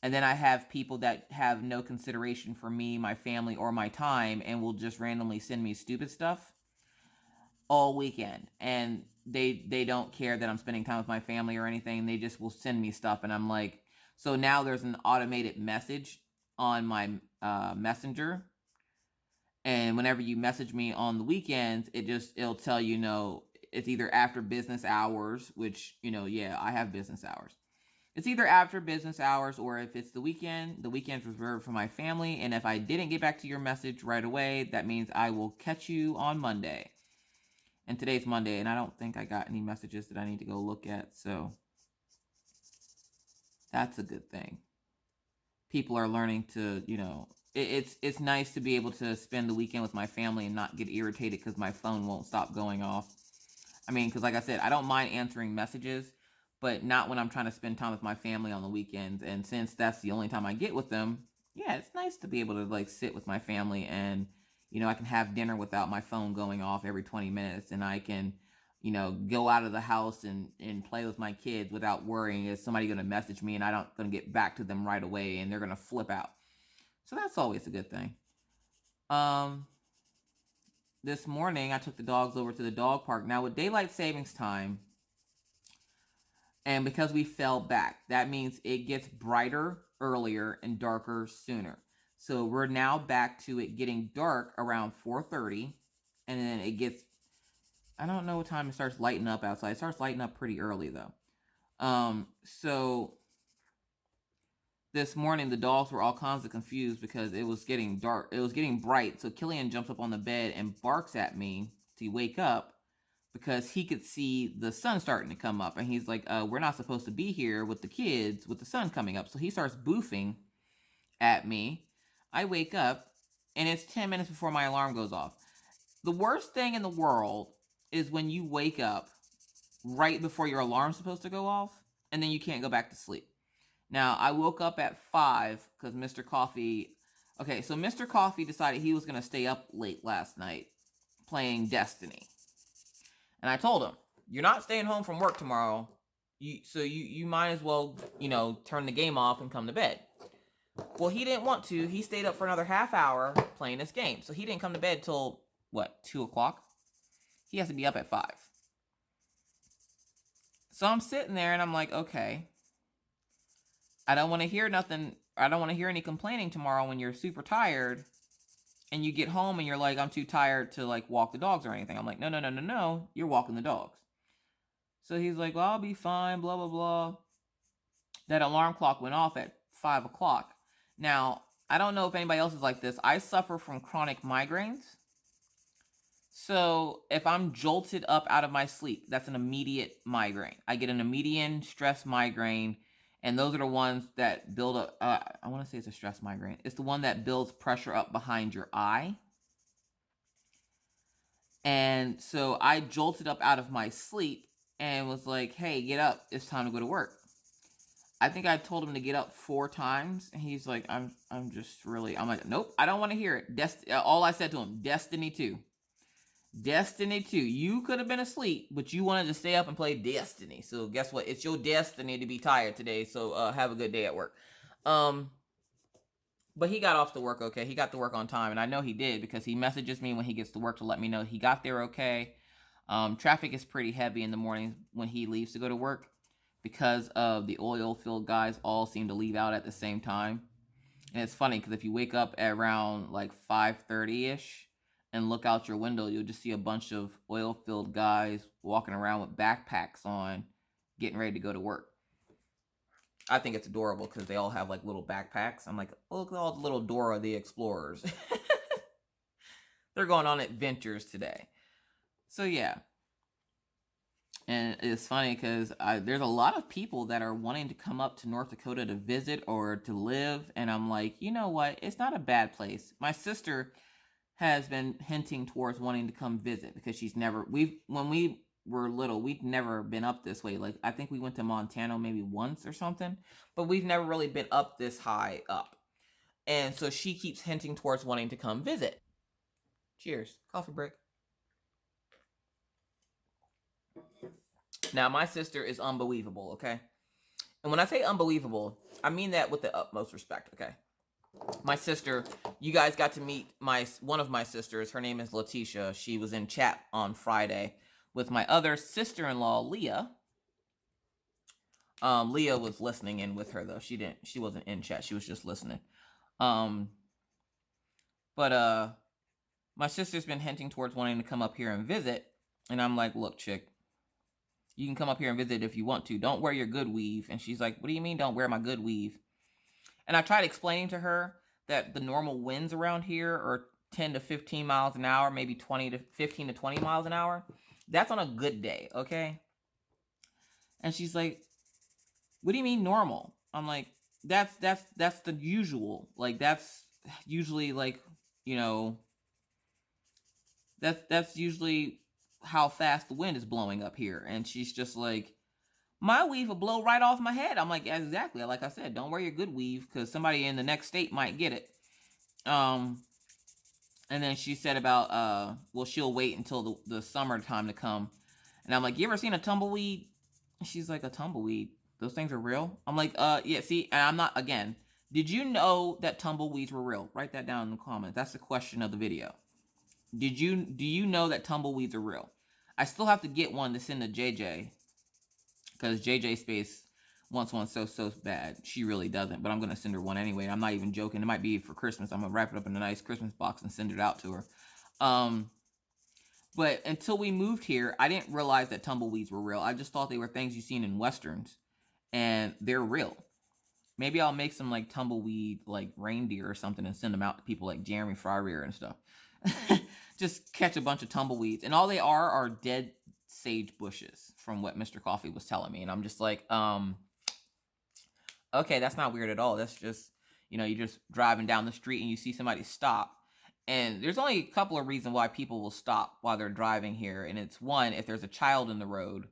And then I have people that have no consideration for me, my family, or my time, and will just randomly send me stupid stuff all weekend. And they don't care that I'm spending time with my family or anything. They just will send me stuff. And I'm like, so now there's an automated message on my messenger. And whenever you message me on the weekends, it'll tell you, no, it's either after business hours, which, you know, yeah, I have business hours. It's either after business hours, or if it's the weekend's reserved for my family. And if I didn't get back to your message right away, that means I will catch you on Monday. And today's Monday, and I don't think I got any messages that I need to go look at, so that's a good thing. People are learning to, it's nice to be able to spend the weekend with my family and not get irritated because my phone won't stop going off. I mean, because like I said, I don't mind answering messages, but not when I'm trying to spend time with my family on the weekends. And since that's the only time I get with them, yeah, it's nice to be able to like sit with my family, and I can have dinner without my phone going off every 20 minutes, and I can go out of the house and play with my kids without worrying, is somebody going to message me and I don't going to get back to them right away and they're going to flip out. So that's always a good thing. This morning I took the dogs over to the dog park. Now with daylight savings time, and because we fell back, that means it gets brighter earlier and darker sooner. So we're now back to it getting dark around 4:30, and then it gets, I don't know what time it starts lighting up outside. It starts lighting up pretty early though. So this morning the dogs were all kinds of confused because it was getting dark. It was getting bright. So Killian jumps up on the bed and barks at me to wake up because he could see the sun starting to come up. And he's like, we're not supposed to be here with the kids with the sun coming up. So he starts boofing at me. I wake up and it's 10 minutes before my alarm goes off. The worst thing in the world is when you wake up right before your alarm's supposed to go off and then you can't go back to sleep. Now, I woke up at 5 because Mr. Coffee... Okay, so Mr. Coffee decided he was going to stay up late last night playing Destiny. And I told him, you're not staying home from work tomorrow, so you might as well, turn the game off and come to bed. Well, he didn't want to. He stayed up for another half hour playing this game. So he didn't come to bed till, 2 o'clock? He has to be up at 5. So I'm sitting there and I'm like, okay, I don't want to hear nothing. I don't want to hear any complaining tomorrow when you're super tired and you get home and you're like, I'm too tired to like walk the dogs or anything. I'm like, no, you're walking the dogs. So he's like, well, I'll be fine, blah, blah, blah. That alarm clock went off at 5 o'clock. Now, I don't know if anybody else is like this. I suffer from chronic migraines. So if I'm jolted up out of my sleep, that's an immediate migraine. I get an immediate stress migraine. And those are the ones that build up, I want to say it's a stress migraine. It's the one that builds pressure up behind your eye. And so I jolted up out of my sleep and was like, hey, get up. It's time to go to work. I think I told him to get up 4 times. And he's like, I'm like, nope, I don't want to hear it. All I said to him, Destiny 2. Destiny 2. You could have been asleep, but you wanted to stay up and play Destiny. So guess what? It's your destiny to be tired today. So have a good day at work. But he got off to work okay. He got to work on time, and I know he did because he messages me when he gets to work to let me know he got there okay. Traffic is pretty heavy in the mornings when he leaves to go to work because of the oil field guys all seem to leave out at the same time. And it's funny because if you wake up at around like 5:30-ish and look out your window, you'll just see a bunch of oil-filled guys walking around with backpacks on, getting ready to go to work. I think it's adorable because they all have like little backpacks. I'm like, look at all the little Dora the Explorers. They're going on adventures today. So yeah. And it's funny because there's a lot of people that are wanting to come up to North Dakota to visit or to live. And I'm like, you know what? It's not a bad place. My sister has been hinting towards wanting to come visit because when we were little, we'd never been up this way. Like, I think we went to Montana maybe once or something, but we've never really been up this high up. And so she keeps hinting towards wanting to come visit. Cheers. Coffee break. Now, my sister is unbelievable, okay? And when I say unbelievable, I mean that with the utmost respect, okay? My sister, you guys got to meet one of my sisters. Her name is Letitia. She was in chat on Friday with my other sister-in-law, Leah. Leah was listening in with her though. She wasn't in chat. She was just listening. But my sister's been hinting towards wanting to come up here and visit. And I'm like, look, chick, You can come up here and visit if you want to. Don't wear your good weave. And she's like, what do you mean don't wear my good weave? And I tried explaining to her that the normal winds around here are 10 to 15 miles an hour, maybe 15 to 20 miles an hour. That's on a good day, okay? And she's like, what do you mean normal? I'm like, that's the usual. Like, that's usually, like, you know, that's usually how fast the wind is blowing up here. And she's just like, my weave will blow right off my head. I'm like, exactly. Like I said, don't wear your good weave because somebody in the next state might get it. And then she said about, well, she'll wait until the summertime to come. And I'm like, you ever seen a tumbleweed? And she's like, a tumbleweed? Those things are real? I'm like, yeah, see, and I'm not, again, did you know that tumbleweeds were real? Write that down in the comments. That's the question of the video. Do you know that tumbleweeds are real? I still have to get one to send to JJ. Because JJ Space wants one so bad. She really doesn't. But I'm going to send her one anyway. I'm not even joking. It might be for Christmas. I'm going to wrap it up in a nice Christmas box and send it out to her. But until we moved here, I didn't realize that tumbleweeds were real. I just thought they were things you've seen in Westerns. And they're real. Maybe I'll make some like tumbleweed like reindeer or something and send them out to people like Jeremy Fryer and stuff. Just catch a bunch of tumbleweeds. And all they are dead sage bushes from what Mr. Coffee was telling me. And I'm just like, okay, that's not weird at all. That's just, you know, you're just driving down the street and you see somebody stop. And there's only a couple of reasons why people will stop while they're driving here. And it's one, if there's a child in the road.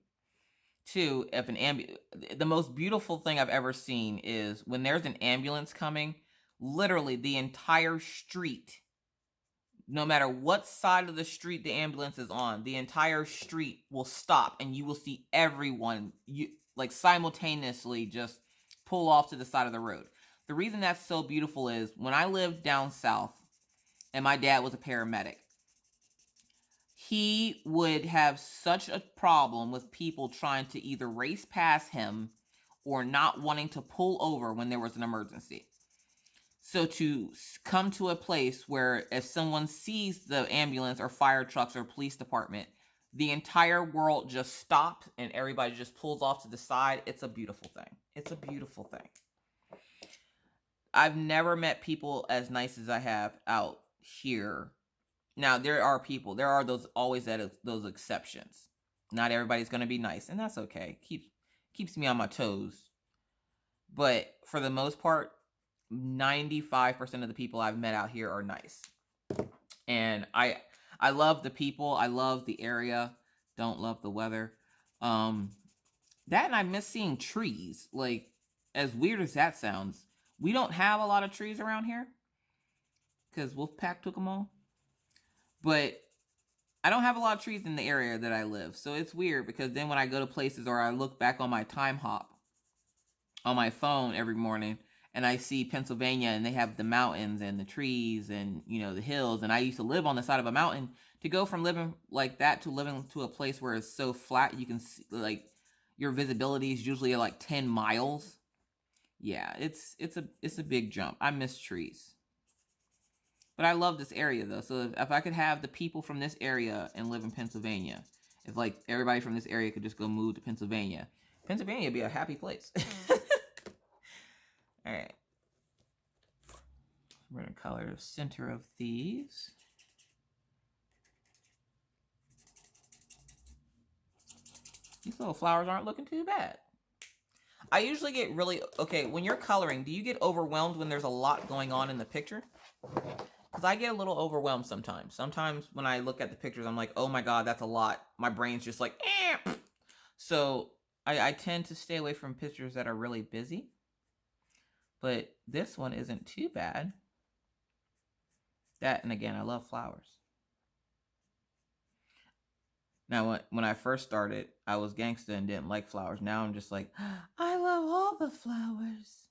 Two, if the most beautiful thing I've ever seen is when there's an ambulance coming, literally the entire street, no matter what side of the street the ambulance is on, the entire street will stop and you will see everyone like simultaneously just pull off to the side of the road. The reason that's so beautiful is when I lived down south and my dad was a paramedic, he would have such a problem with people trying to either race past him or not wanting to pull over when there was an emergency. So to come to a place where if someone sees the ambulance or fire trucks or police department, the entire world just stops and everybody just pulls off to the side. It's a beautiful thing. It's a beautiful thing. I've never met people as nice as I have out here. Now, there are those exceptions. Not everybody's going to be nice, and that's okay. Keeps me on my toes. But for the most part, 95% of the people I've met out here are nice. And I love the people. I love the area. Don't love the weather. That and I miss seeing trees. Like, as weird as that sounds, we don't have a lot of trees around here because Wolfpack took them all. But I don't have a lot of trees in the area that I live. So it's weird because then when I go to places or I look back on my time hop on my phone every morning and I see Pennsylvania and they have the mountains and the trees and, you know, the hills. And I used to live on the side of a mountain. To go from living like that to living to a place where it's so flat, you can see, like, your visibility is usually like 10 miles. Yeah, it's a big jump. I miss trees. But I love this area, though. So if I could have the people from this area and live in Pennsylvania, if, like, everybody from this area could just go move to Pennsylvania, Pennsylvania would be a happy place. All right. We're going to color the center of these. These little flowers aren't looking too bad. I usually get really... Okay, when you're coloring, do you get overwhelmed when there's a lot going on in the picture? Because I get a little overwhelmed sometimes. Sometimes when I look at the pictures, I'm like, oh my God, that's a lot. My brain's just like, eh. So I tend to stay away from pictures that are really busy. But this one isn't too bad. That, and again, I love flowers. Now, when I first started, I was gangsta and didn't like flowers. Now I'm just like, I love all the flowers.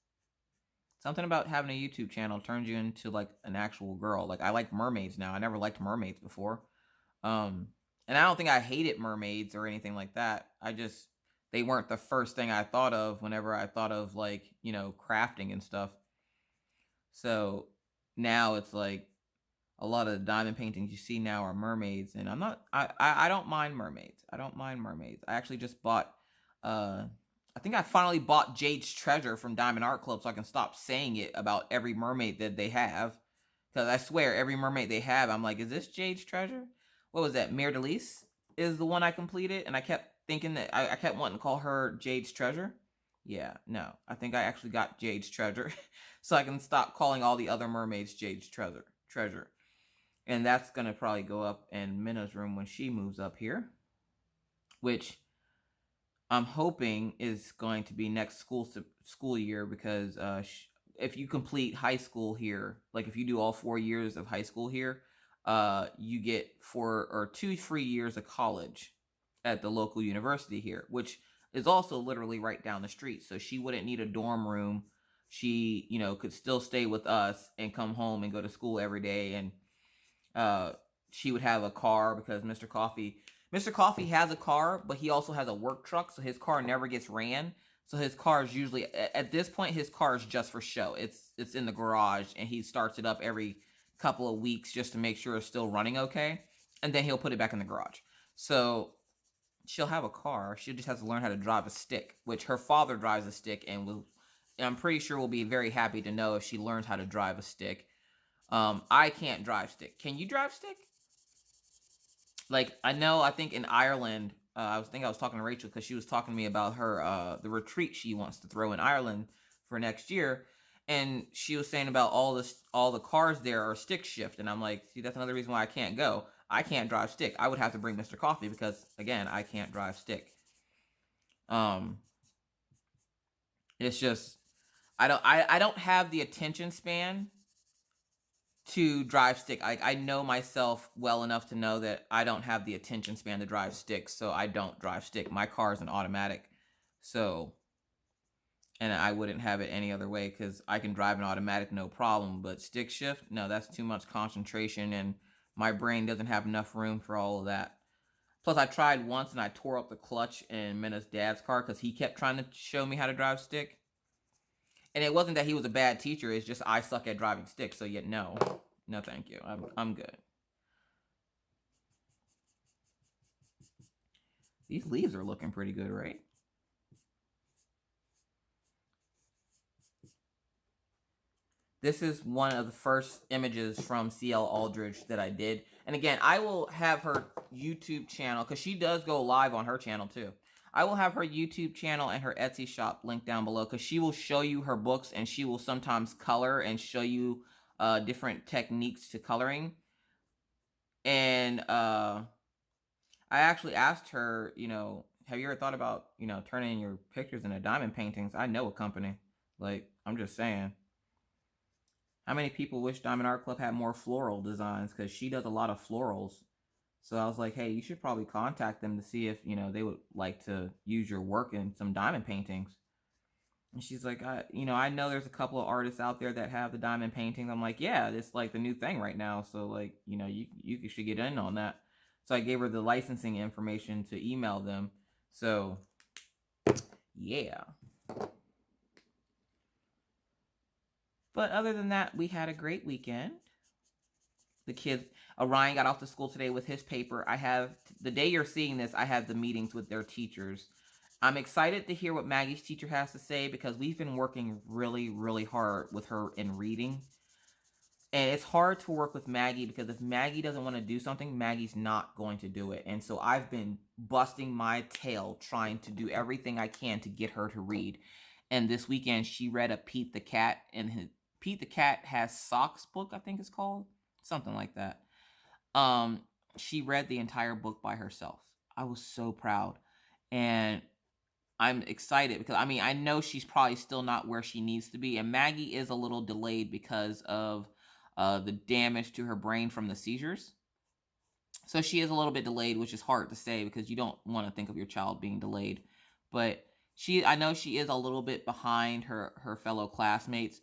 Something about having a YouTube channel turns you into like an actual girl. Like, I like mermaids now. I never liked mermaids before. And I don't think I hated mermaids or anything like that. They weren't the first thing I thought of whenever I thought of, like, you know, crafting and stuff. So now it's like, a lot of the diamond paintings you see now are mermaids, and I don't mind mermaids. I don't mind mermaids. I actually just bought, I think I finally bought Jade's Treasure from Diamond Art Club so I can stop saying it about every mermaid that they have. Because I swear, every mermaid they have, I'm like, is this Jade's Treasure? What was that? Mare de Lys is the one I completed, and I kept thinking that I kept wanting to call her Jade's Treasure. Yeah, no. I think I actually got Jade's Treasure so I can stop calling all the other mermaids Jade's Treasure. And that's going to probably go up in Minna's room when she moves up here, which I'm hoping is going to be next school year, because if you complete high school here, like if you do all 4 years of high school here, you get 2 free years of college at the local university here, which is also literally right down the street. So she wouldn't need a dorm room. She, could still stay with us and come home and go to school every day. And she would have a car, because Mr. Coffee has a car, but he also has a work truck, so his car never gets ran. So his car is usually, at this point, his car is just for show. It's in the garage, and he starts it up every couple of weeks just to make sure it's still running okay, and then he'll put it back in the garage. So she'll have a car. She just has to learn how to drive a stick, which her father drives a stick, and I'm pretty sure will be very happy to know if she learns how to drive a stick. I can't drive stick. Can you drive stick? Like, I think in Ireland, I was talking to Rachel because she was talking to me about her, the retreat she wants to throw in Ireland for next year. And she was saying about all the cars there are stick shift. And I'm like, see, that's another reason why I can't go. I can't drive stick. I would have to bring Mr. Coffee because, again, I can't drive stick. It's just, I don't have the attention span to drive stick. I know myself well enough to know that I don't have the attention span to drive stick, so I don't drive stick. My car is an automatic, so, and I wouldn't have it any other way because I can drive an automatic no problem, but stick shift, no, that's too much concentration, and my brain doesn't have enough room for all of that. Plus, I tried once and I tore up the clutch in Minna's dad's car because he kept trying to show me how to drive stick. And it wasn't that he was a bad teacher, it's just I suck at driving stick, so yet no, thank you, I'm good. These leaves are looking pretty good, right? This is one of the first images from CL Aldridge that I did. And again, I will have her YouTube channel, because she does go live on her channel too. I will have her YouTube channel and her Etsy shop linked down below, because she will show you her books, and she will sometimes color and show you different techniques to coloring. And I actually asked her, have you ever thought about, turning your pictures into diamond paintings? I know a company. Like, I'm just saying. How many people wish Diamond Art Club had more floral designs? Because she does a lot of florals. So I was like, hey, you should probably contact them to see if, they would like to use your work in some diamond paintings. And she's like, I know there's a couple of artists out there that have the diamond paintings. I'm like, yeah, it's like the new thing right now. So, like, you should get in on that. So I gave her the licensing information to email them. So, yeah. But other than that, we had a great weekend. The kids, Orion got off to school today with his paper. The day you're seeing this, I have the meetings with their teachers. I'm excited to hear what Maggie's teacher has to say, because we've been working really, really hard with her in reading. And it's hard to work with Maggie, because if Maggie doesn't want to do something, Maggie's not going to do it. And so I've been busting my tail trying to do everything I can to get her to read. And this weekend, she read a Pete the Cat, and Pete the Cat Has Socks book, I think it's called. Something like that. She read the entire book by herself. I was so proud. And I'm excited because, I know she's probably still not where she needs to be. And Maggie is a little delayed because of the damage to her brain from the seizures. So she is a little bit delayed, which is hard to say because you don't want to think of your child being delayed. But I know she is a little bit behind her fellow classmates.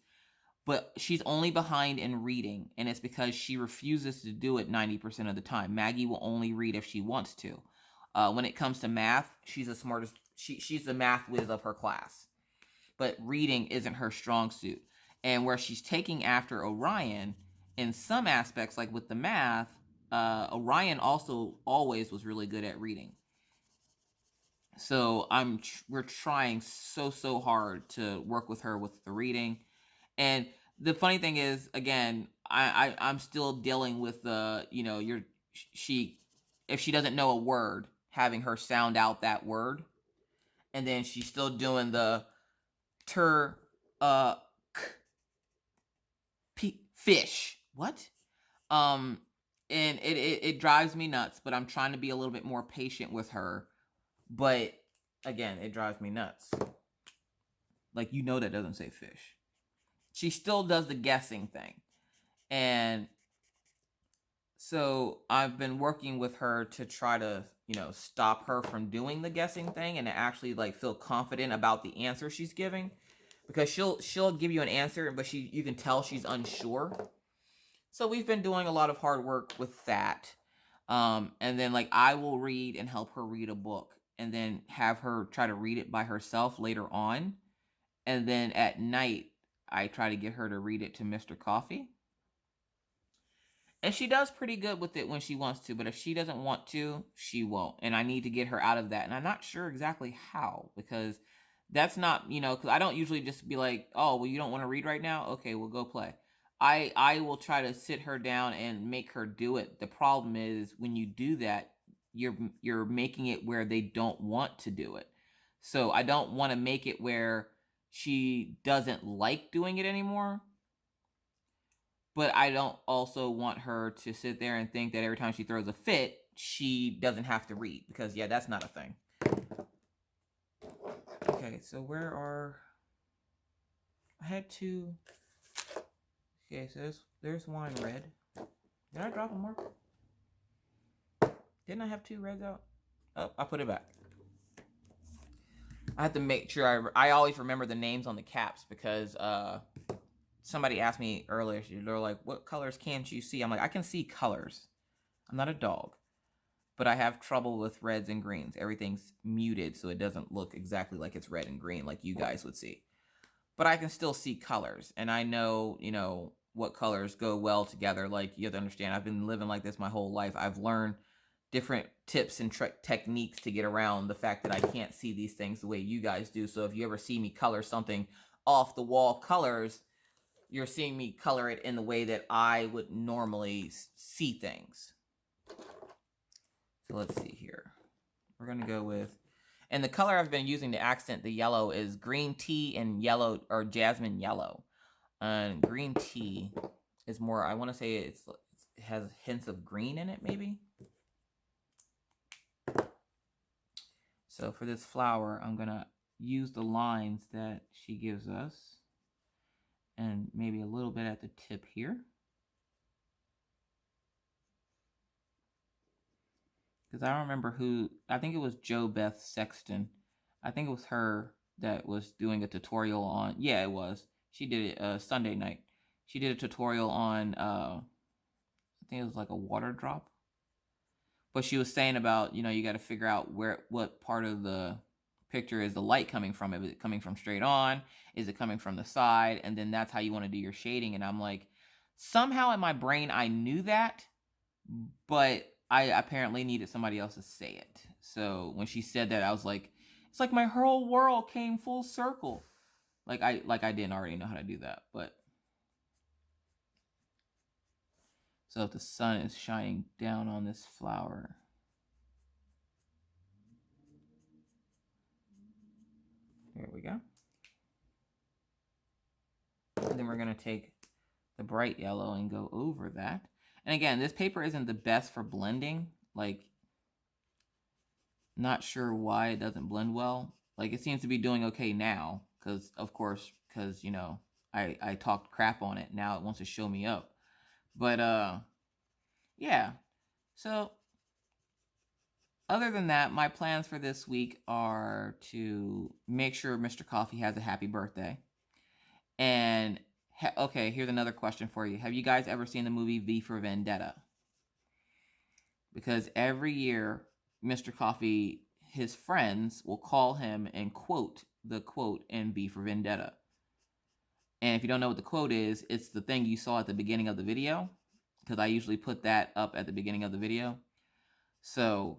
But she's only behind in reading, and it's because she refuses to do it 90% of the time. Maggie will only read if she wants to. When it comes to math, she's the math whiz of her class. But reading isn't her strong suit. And where she's taking after Orion in some aspects, like with the math, Orion also always was really good at reading. So we're trying so hard to work with her with the reading. And the funny thing is, again, I'm still dealing with the, she, if she doesn't know a word, having her sound out that word. And then she's still doing the fish. What? And it drives me nuts, but I'm trying to be a little bit more patient with her. But again, it drives me nuts. Like, that doesn't say fish. She still does the guessing thing. And so I've been working with her to try to, stop her from doing the guessing thing and to actually like feel confident about the answer she's giving. Because she'll give you an answer, but you can tell she's unsure. So we've been doing a lot of hard work with that. And then like I will read and help her read a book and then have her try to read it by herself later on. And then at night, I try to get her to read it to Mr. Coffee. And she does pretty good with it when she wants to, but if she doesn't want to, she won't. And I need to get her out of that. And I'm not sure exactly how, because that's not, because I don't usually just be like, oh, well, you don't want to read right now? Okay, we'll go play. I will try to sit her down and make her do it. The problem is when you do that, you're making it where they don't want to do it. So I don't want to make it where she doesn't like doing it anymore. But I don't also want her to sit there and think that every time she throws a fit, she doesn't have to read. Because, yeah, that's not a thing. Okay, so I had two. Okay, so there's wine red. Did I drop them more? Didn't I have two reds out? Oh, I put it back. I have to make sure I always remember the names on the caps because somebody asked me earlier, they're like, what colors can't you see? I'm like, I can see colors. I'm not a dog. But I have trouble with reds and greens. Everything's muted, so it doesn't look exactly like it's red and green like you guys would see. But I can still see colors. And I know, what colors go well together. Like, you have to understand, I've been living like this my whole life. I've learned different tips and techniques to get around the fact that I can't see these things the way you guys do. So if you ever see me color something off the wall colors, you're seeing me color it in the way that I would normally see things. So let's see here. We're going to go with, and the color I've been using to accent the yellow is green tea and yellow, or jasmine yellow. And green tea is more, I want to say it has hints of green in it, maybe. So for this flower, I'm going to use the lines that she gives us. And maybe a little bit at the tip here. Because I don't remember I think it was Jo Beth Sexton. I think it was her that was doing a tutorial on, yeah, it was. She did it Sunday night. She did a tutorial on, I think it was like a water drop. But she was saying about, you got to figure out what part of the picture is the light coming from. Is it coming from straight on? Is it coming from the side? And then that's how you want to do your shading. And I'm like, somehow in my brain, I knew that, but I apparently needed somebody else to say it. So when she said that, I was like, it's like my whole world came full circle. Like I didn't already know how to do that, but. So if the sun is shining down on this flower. Here we go. And then we're going to take the bright yellow and go over that. And again, this paper isn't the best for blending. Like, not sure why it doesn't blend well. Like, it seems to be doing okay now. Because, of course, I talked crap on it. Now it wants to show me up. But, yeah. So, other than that, my plans for this week are to make sure Mr. Coffee has a happy birthday. And, okay, here's another question for you. Have you guys ever seen the movie V for Vendetta? Because every year, Mr. Coffee, his friends will call him and quote the quote in V for Vendetta. And if you don't know what the quote is, it's the thing you saw at the beginning of the video, because I usually put that up at the beginning of the video. So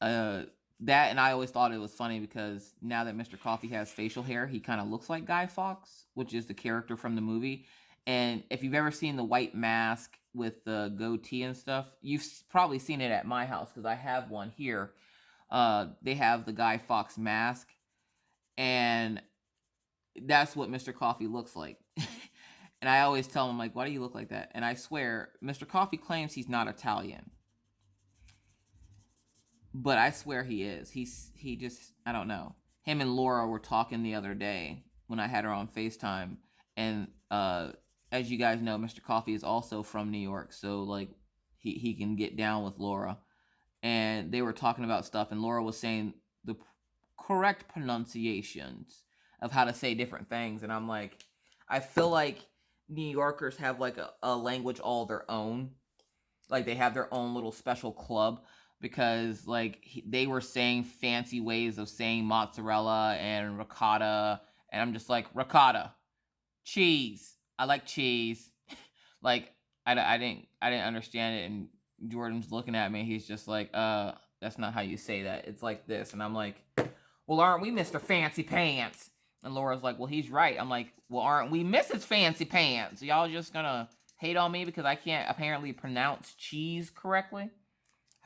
that, and I always thought it was funny because now that Mr. Coffee has facial hair, he kind of looks like Guy Fawkes, which is the character from the movie. And if you've ever seen the white mask with the goatee and stuff, you've probably seen it at my house because I have one here. They have the Guy Fawkes mask, and that's what Mr. Coffee looks like. And I always tell him, like, why do you look like that? And I swear, Mr. Coffee claims he's not Italian. But I swear he is. He just, I don't know. Him and Laura were talking the other day when I had her on FaceTime. And as you guys know, Mr. Coffee is also from New York. So, like, he can get down with Laura. And they were talking about stuff. And Laura was saying the correct pronunciations of how to say different things. And I'm like, I feel like New Yorkers have, like, a language all their own. Like, they have their own little special club. Because, like, they were saying fancy ways of saying mozzarella and ricotta. And I'm just like, ricotta. Cheese. I like cheese. Like, I didn't understand it. And Jordan's looking at me. He's just like, that's not how you say that. It's like this. And I'm like, well, aren't we Mr. Fancy Pants? And Laura's like, well, he's right. I'm like, well, aren't we Mrs. Fancy Pants? Y'all just gonna hate on me because I can't apparently pronounce cheese correctly?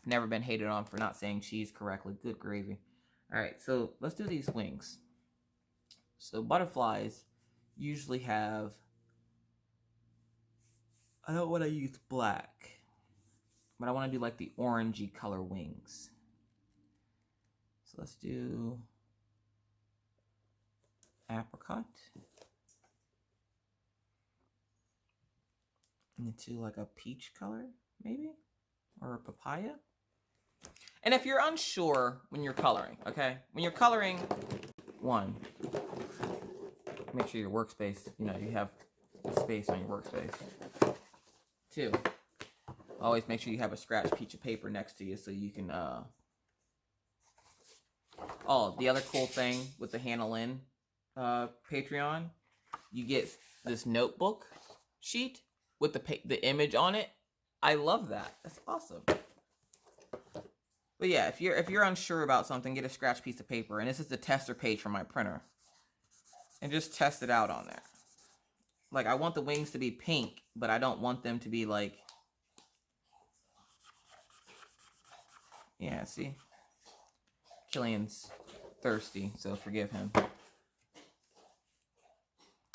Never been hated on for not saying cheese correctly. Good gravy. All right, so let's do these wings. So butterflies usually have, I don't want to use black, but I want to do like the orangey color wings. So let's do apricot. Into like a peach color, maybe? Or a papaya. And if you're unsure when you're coloring, okay? When you're coloring, one, make sure your workspace, you have space on your workspace. Two, always make sure you have a scratch piece of paper next to you so you can, oh, the other cool thing with the Hannah Lynn Patreon, you get this notebook sheet with the image on it. I love that. That's awesome. But yeah, if you're unsure about something, get a scratch piece of paper. And this is the tester page for my printer. And just test it out on there. Like, I want the wings to be pink, but I don't want them to be like... Yeah, see? Killian's thirsty, so forgive him.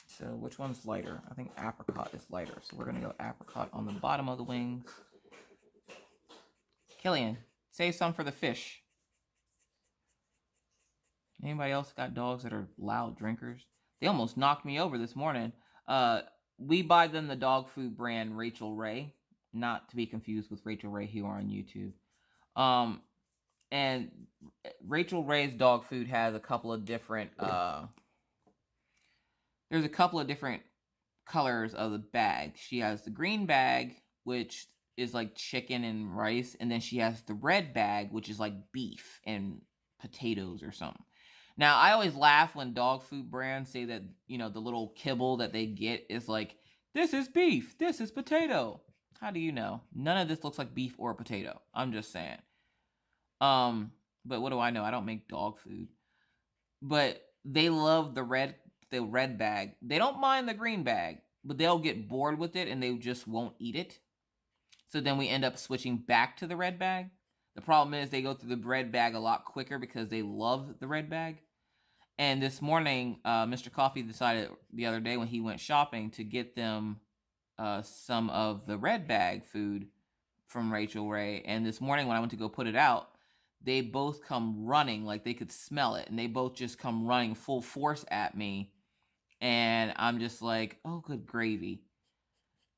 So, which one's lighter? I think apricot is lighter. So we're going to go apricot on the bottom of the wings. Killian, save some for the fish. Anybody else got dogs that are loud drinkers? They almost knocked me over this morning. We buy them the dog food brand Rachel Ray. Not to be confused with Rachel Ray here on YouTube. And Rachel Ray's dog food has a couple of different... there's a couple of different colors of the bag. She has the green bag, which is like chicken and rice. And then she has the red bag, which is like beef and potatoes or something. Now, I always laugh when dog food brands say that, the little kibble that they get is like, this is beef, this is potato. How do you know? None of this looks like beef or potato. I'm just saying. But what do I know? I don't make dog food. But they love the red bag. They don't mind the green bag, but they'll get bored with it and they just won't eat it. So then we end up switching back to the red bag. The problem is they go through the red bag a lot quicker because they love the red bag. And this morning, Mr. Coffee decided the other day when he went shopping to get them some of the red bag food from Rachel Ray. And this morning when I went to go put it out, they both come running, like they could smell it. And they both just come running full force at me. And I'm just like, oh, good gravy.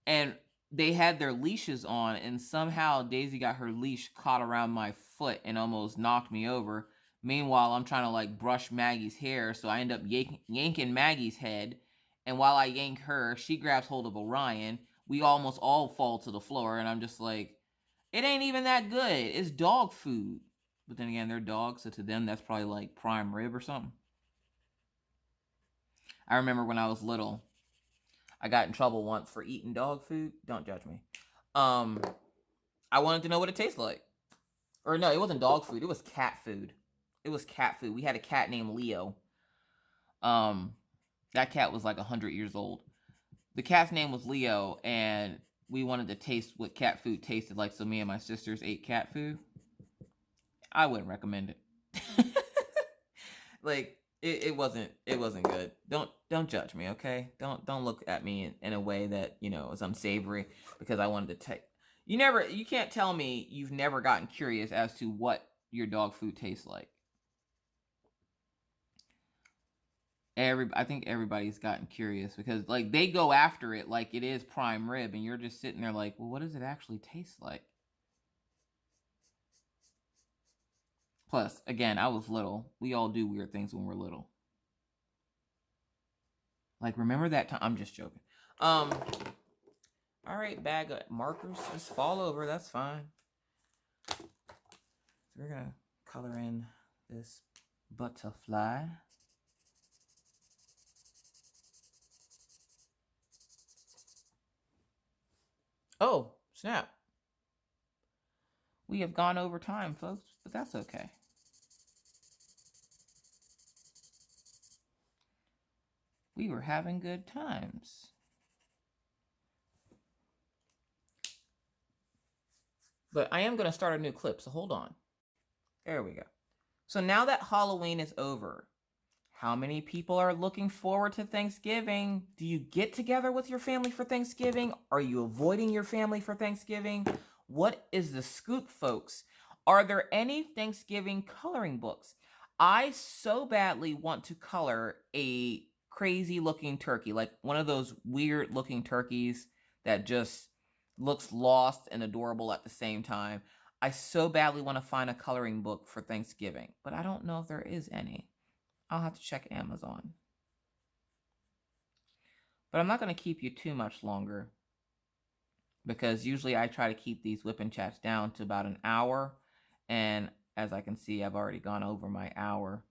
And they had their leashes on, and somehow Daisy got her leash caught around my foot and almost knocked me over. Meanwhile, I'm trying to like brush Maggie's hair, so I end up yanking Maggie's head. And while I yank her, she grabs hold of Orion. We almost all fall to the floor, and I'm just like, it ain't even that good. It's dog food. But then again, they're dogs, so to them, that's probably like prime rib or something. I remember when I was little, I got in trouble once for eating dog food. Don't judge me. I wanted to know what it tastes like. Or no, it wasn't dog food. It was cat food. It was cat food. We had a cat named Leo. That cat was like 100 years old. The cat's name was Leo, and we wanted to taste what cat food tasted like, so me and my sisters ate cat food. I wouldn't recommend it. Like it wasn't good. Don't judge me, okay? Don't look at me in a way that, you know, is unsavory because I wanted to take. You can't tell me you've never gotten curious as to what your dog food tastes like. I think everybody's gotten curious because like they go after it like it is prime rib, and you're just sitting there like, well, what does it actually taste like? Plus, again, I was little. We all do weird things when we're little. Like, remember that time? I'm just joking. All right, bag of markers just fall over. That's fine. So we're gonna color in this butterfly. Oh, snap. We have gone over time, folks, but that's okay. We were having good times. But I am going to start a new clip, so hold on. There we go. So now that Halloween is over, how many people are looking forward to Thanksgiving? Do you get together with your family for Thanksgiving? Are you avoiding your family for Thanksgiving? What is the scoop, folks? Are there any Thanksgiving coloring books? I so badly want to color a crazy looking turkey, like one of those weird looking turkeys that just looks lost and adorable at the same time. I so badly want to find a coloring book for Thanksgiving, but I don't know if there is any. I'll have to check Amazon. But I'm not going to keep you too much longer because usually I try to keep these whipping chats down to about an hour. And as I can see, I've already gone over my hour.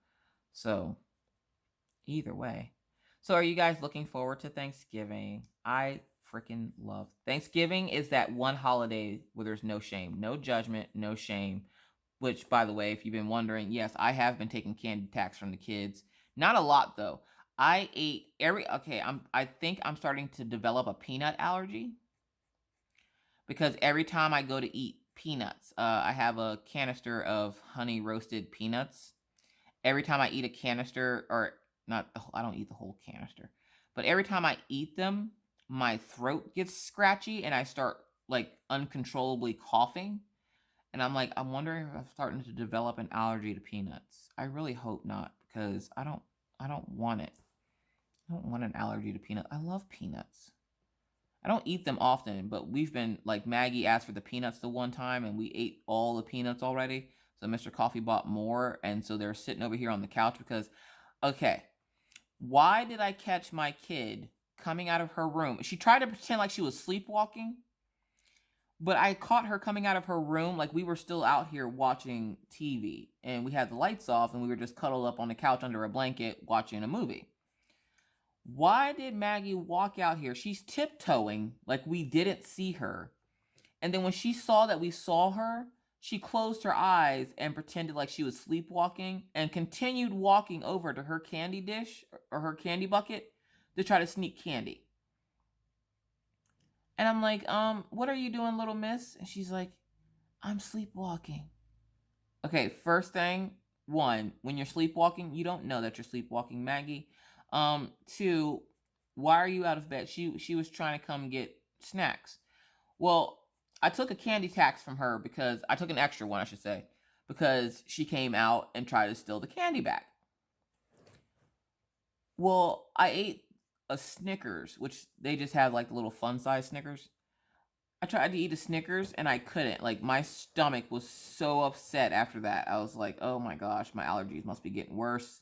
So either way. So are you guys looking forward to Thanksgiving? I freaking love Thanksgiving. Is that one holiday where there's no shame, no judgment, no shame. Which, by the way, if you've been wondering, yes, I have been taking candy tax from the kids. Not a lot though. I ate I think I'm starting to develop a peanut allergy because every time I go to eat peanuts, I have a canister of honey roasted peanuts. Every time I eat a canister, or not, I don't eat the whole canister, but every time I eat them, my throat gets scratchy and I start like uncontrollably coughing. And I'm like, I'm wondering if I'm starting to develop an allergy to peanuts. I really hope not, because I don't want it. I don't want an allergy to peanuts. I love peanuts. I don't eat them often, but we've been, like, Maggie asked for the peanuts the one time, and we ate all the peanuts already. So Mr. Coffee bought more, and so they're sitting over here on the couch because, okay, why did I catch my kid coming out of her room? She tried to pretend like she was sleepwalking. But I caught her coming out of her room, like we were still out here watching TV, and we had the lights off, and we were just cuddled up on the couch under a blanket watching a movie. Why did Maggie walk out here? She's tiptoeing like we didn't see her. And then when she saw that we saw her, she closed her eyes and pretended like she was sleepwalking and continued walking over to her candy dish or her candy bucket to try to sneak candy. And I'm like, what are you doing, little miss? And she's like, I'm sleepwalking. Okay, first thing, one, when you're sleepwalking, you don't know that you're sleepwalking, Maggie. Two, why are you out of bed? She was trying to come get snacks. Well, I took a candy tax from her because I took an extra one, I should say, because she came out and tried to steal the candy back. Well, I ate a Snickers, which they just have like little fun size Snickers. I tried to eat a Snickers and I couldn't. Like, my stomach was so upset after that. I was like, oh my gosh, my allergies must be getting worse.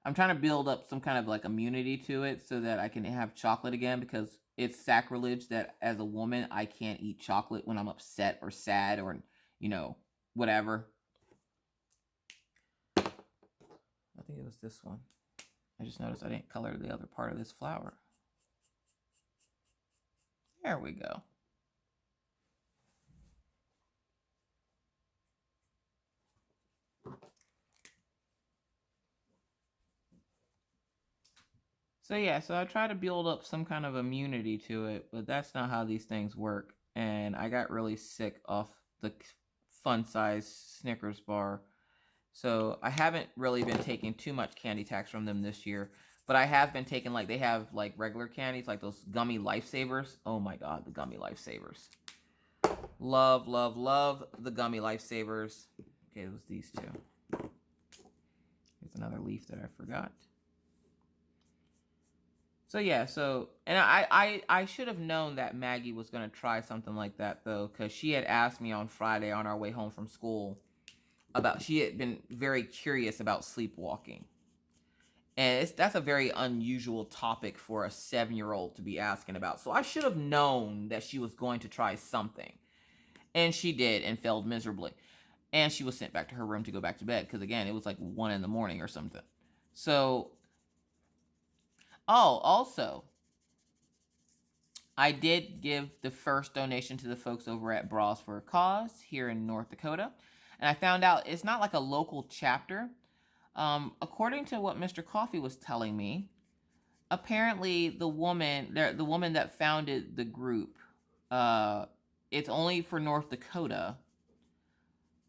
I'm trying to build up some kind of like immunity to it so that I can have chocolate again, because it's sacrilege that as a woman I can't eat chocolate when I'm upset or sad or, you know, whatever. I think it was this one. I just noticed I didn't color the other part of this flower. There we go. So yeah, so I try to build up some kind of immunity to it, but that's not how these things work. And I got really sick off the fun size Snickers bar. So I haven't really been taking too much candy tax from them this year. But I have been taking, like, they have like regular candies, like those gummy lifesavers. Oh my god, the gummy lifesavers. Love, love, love the gummy lifesavers. Okay, it was these two. Here's another leaf that I forgot. So yeah, and I should have known that Maggie was going to try something like that, though, because she had asked me on Friday on our way home from school about, she had been very curious about sleepwalking. And that's a very unusual topic for a 7-year-old to be asking about. So I should have known that she was going to try something. And she did, and failed miserably. And she was sent back to her room to go back to bed, because again, it was like 1 in the morning or something. So, oh, also, I did give the first donation to the folks over at Bras for a Cause here in North Dakota. And I found out it's not like a local chapter. According to what Mr. Coffee was telling me, apparently the woman that founded the group, it's only for North Dakota,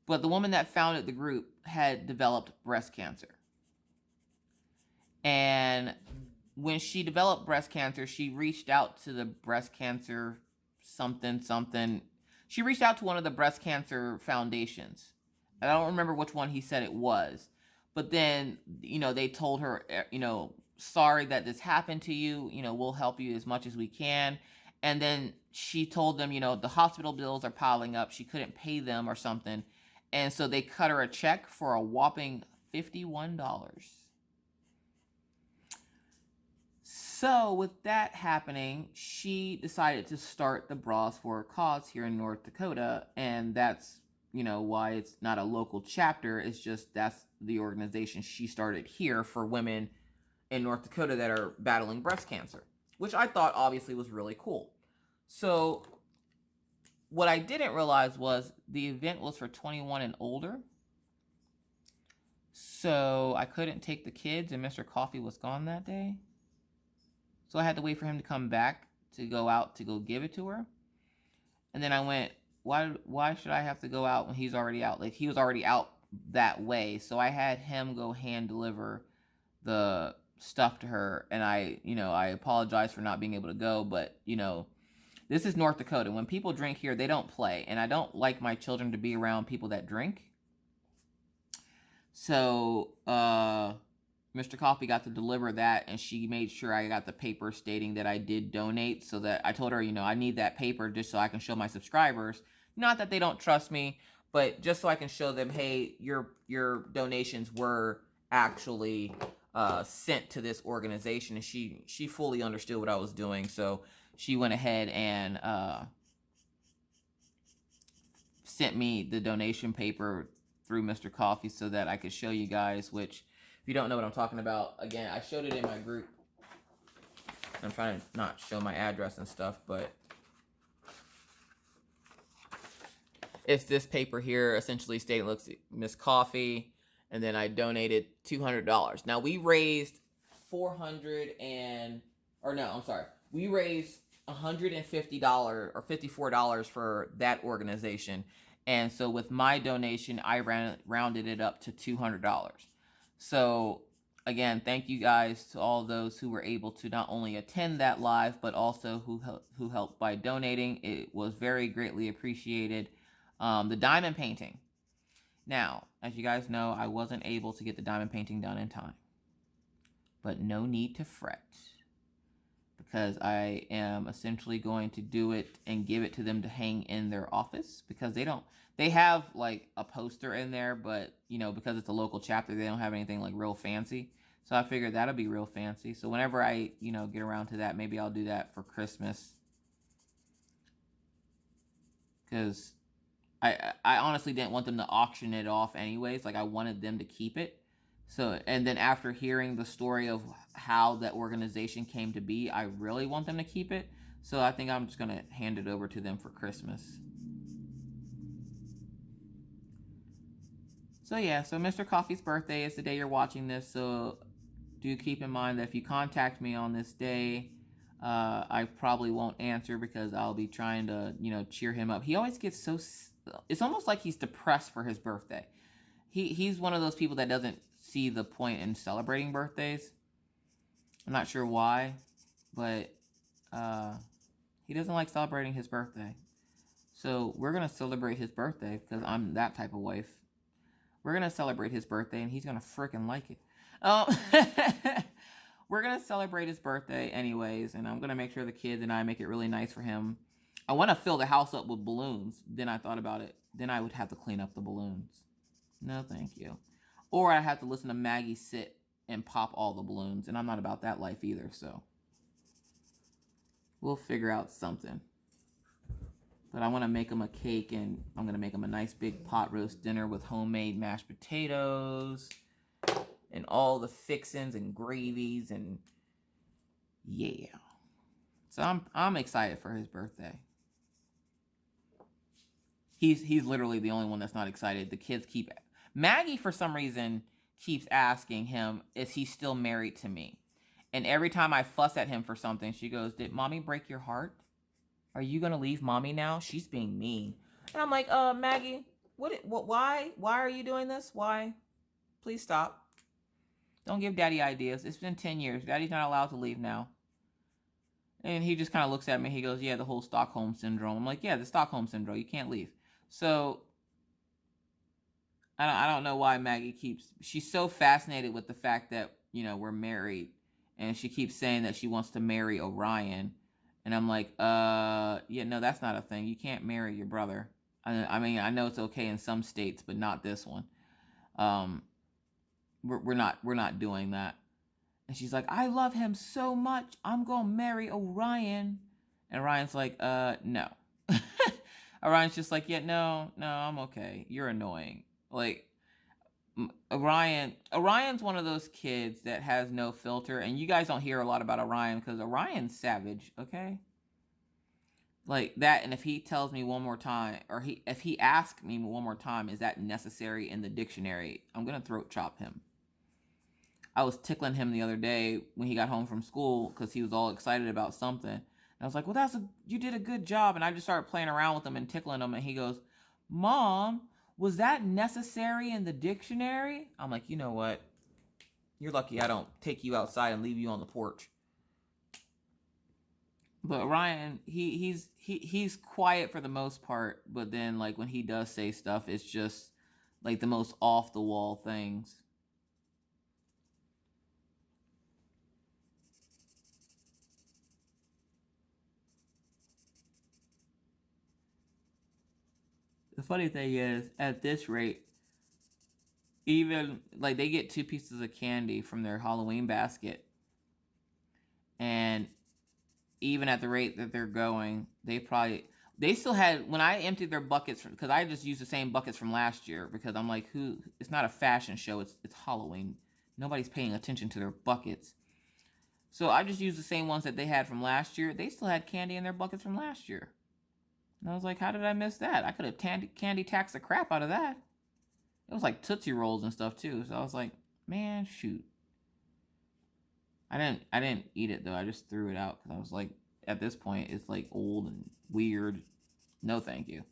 but the woman that founded the group had developed breast cancer. And when she developed breast cancer, she reached out to the breast cancer something. She reached out to one of the breast cancer foundations. I don't remember which one he said it was. But then, they told her, sorry that this happened to you. We'll help you as much as we can. And then she told them, the hospital bills are piling up. She couldn't pay them or something. And so they cut her a check for a whopping $51. So with that happening, she decided to start the Bras for a Cause here in North Dakota. And that's, why it's not a local chapter. It's just that's the organization she started here for women in North Dakota that are battling breast cancer, which I thought obviously was really cool. So what I didn't realize was the event was for 21 and older. So I couldn't take the kids, and Mr. Coffee was gone that day. So I had to wait for him to come back to go out to go give it to her. And then I went, why should I have to go out when he's already out? Like, he was already out that way. So I had him go hand deliver the stuff to her. And I apologize for not being able to go. But, this is North Dakota. When people drink here, they don't play. And I don't like my children to be around people that drink. So, Mr. Coffee got to deliver that, and she made sure I got the paper stating that I did donate, so that I told her, I need that paper just so I can show my subscribers. Not that they don't trust me, but just so I can show them, hey, your donations were actually sent to this organization. And she fully understood what I was doing, so she went ahead and sent me the donation paper through Mr. Coffee so that I could show you guys, which, if you don't know what I'm talking about, again, I showed it in my group. I'm trying to not show my address and stuff, but it's this paper here, essentially stating, look, Miss Coffee, and then I donated $200. Now, we raised we raised $150 or $54 for that organization. And so with my donation, I rounded it up to $200. So again, thank you guys to all those who were able to not only attend that live, but also who helped by donating. It was very greatly appreciated. The diamond painting. Now, as you guys know, I wasn't able to get the diamond painting done in time. But no need to fret, because I am essentially going to do it and give it to them to hang in their office, because they have like a poster in there, but because it's a local chapter, they don't have anything like real fancy. So I figured that'll be real fancy. So whenever I, get around to that, maybe I'll do that for Christmas. Because I honestly didn't want them to auction it off anyways. Like, I wanted them to keep it. So, and then after hearing the story of how that organization came to be, I really want them to keep it. So I think I'm just going to hand it over to them for Christmas. So yeah, so Mr. Coffee's birthday is the day you're watching this. So do keep in mind that if you contact me on this day, I probably won't answer because I'll be trying to, cheer him up. He always gets so, it's almost like he's depressed for his birthday. He's one of those people that doesn't see the point in celebrating birthdays. I'm not sure why, but he doesn't like celebrating his birthday. So we're going to celebrate his birthday because I'm that type of wife. We're going to celebrate his birthday and he's going to freaking like it. We're going to celebrate his birthday anyways, and I'm going to make sure the kids and I make it really nice for him. I want to fill the house up with balloons. Then I thought about it. Then I would have to clean up the balloons. No, thank you. Or I have to listen to Maggie sit and pop all the balloons, and I'm not about that life either, so we'll figure out something. But I want to make him a cake, and I'm going to make him a nice big pot roast dinner with homemade mashed potatoes and all the fixings and gravies, and yeah. So I'm excited for his birthday. He's literally the only one that's not excited. The kids Maggie, for some reason, keeps asking him, is he still married to me? And every time I fuss at him for something, she goes, did mommy break your heart? Are you going to leave mommy now? She's being mean. And I'm like, Maggie, why are you doing this? Why? Please stop. Don't give daddy ideas. It's been 10 years. Daddy's not allowed to leave now. And he just kind of looks at me. He goes, yeah, the whole Stockholm Syndrome. I'm like, yeah, the Stockholm Syndrome. You can't leave. So I don't know why Maggie she's so fascinated with the fact that, we're married. And she keeps saying that she wants to marry Orion. And I'm like, yeah, no, that's not a thing. You can't marry your brother. I mean, I know it's okay in some states, but not this one. We're not doing that. And she's like, I love him so much. I'm going to marry Orion. And Orion's like, no. Orion's just like, yeah, no, I'm okay. You're annoying. Like, Orion's one of those kids that has no filter. And you guys don't hear a lot about Orion because Orion's savage, okay? Like that, and if he tells me one more time, or if he asks me one more time, is that necessary in the dictionary, I'm going to throat chop him. I was tickling him the other day when he got home from school because he was all excited about something. And I was like, well, you did a good job. And I just started playing around with him and tickling him. And he goes, Mom, was that necessary in the dictionary? I'm like, you know what? You're lucky I don't take you outside and leave you on the porch. But Ryan, he's quiet for the most part. But then, like, when he does say stuff, it's just, like, the most off-the-wall things. The funny thing is, at this rate, even, like, they get 2 pieces of candy from their Halloween basket. And even at the rate that they're going, they still had, when I emptied their buckets, because I just used the same buckets from last year, because I'm like, it's not a fashion show, it's Halloween. Nobody's paying attention to their buckets. So I just used the same ones that they had from last year. They still had candy in their buckets from last year. And I was like, how did I miss that? I could have candy taxed the crap out of that. It was like Tootsie Rolls and stuff too. So I was like, man, shoot. I didn't eat it though. I just threw it out because I was like, at this point, it's like old and weird. No, thank you.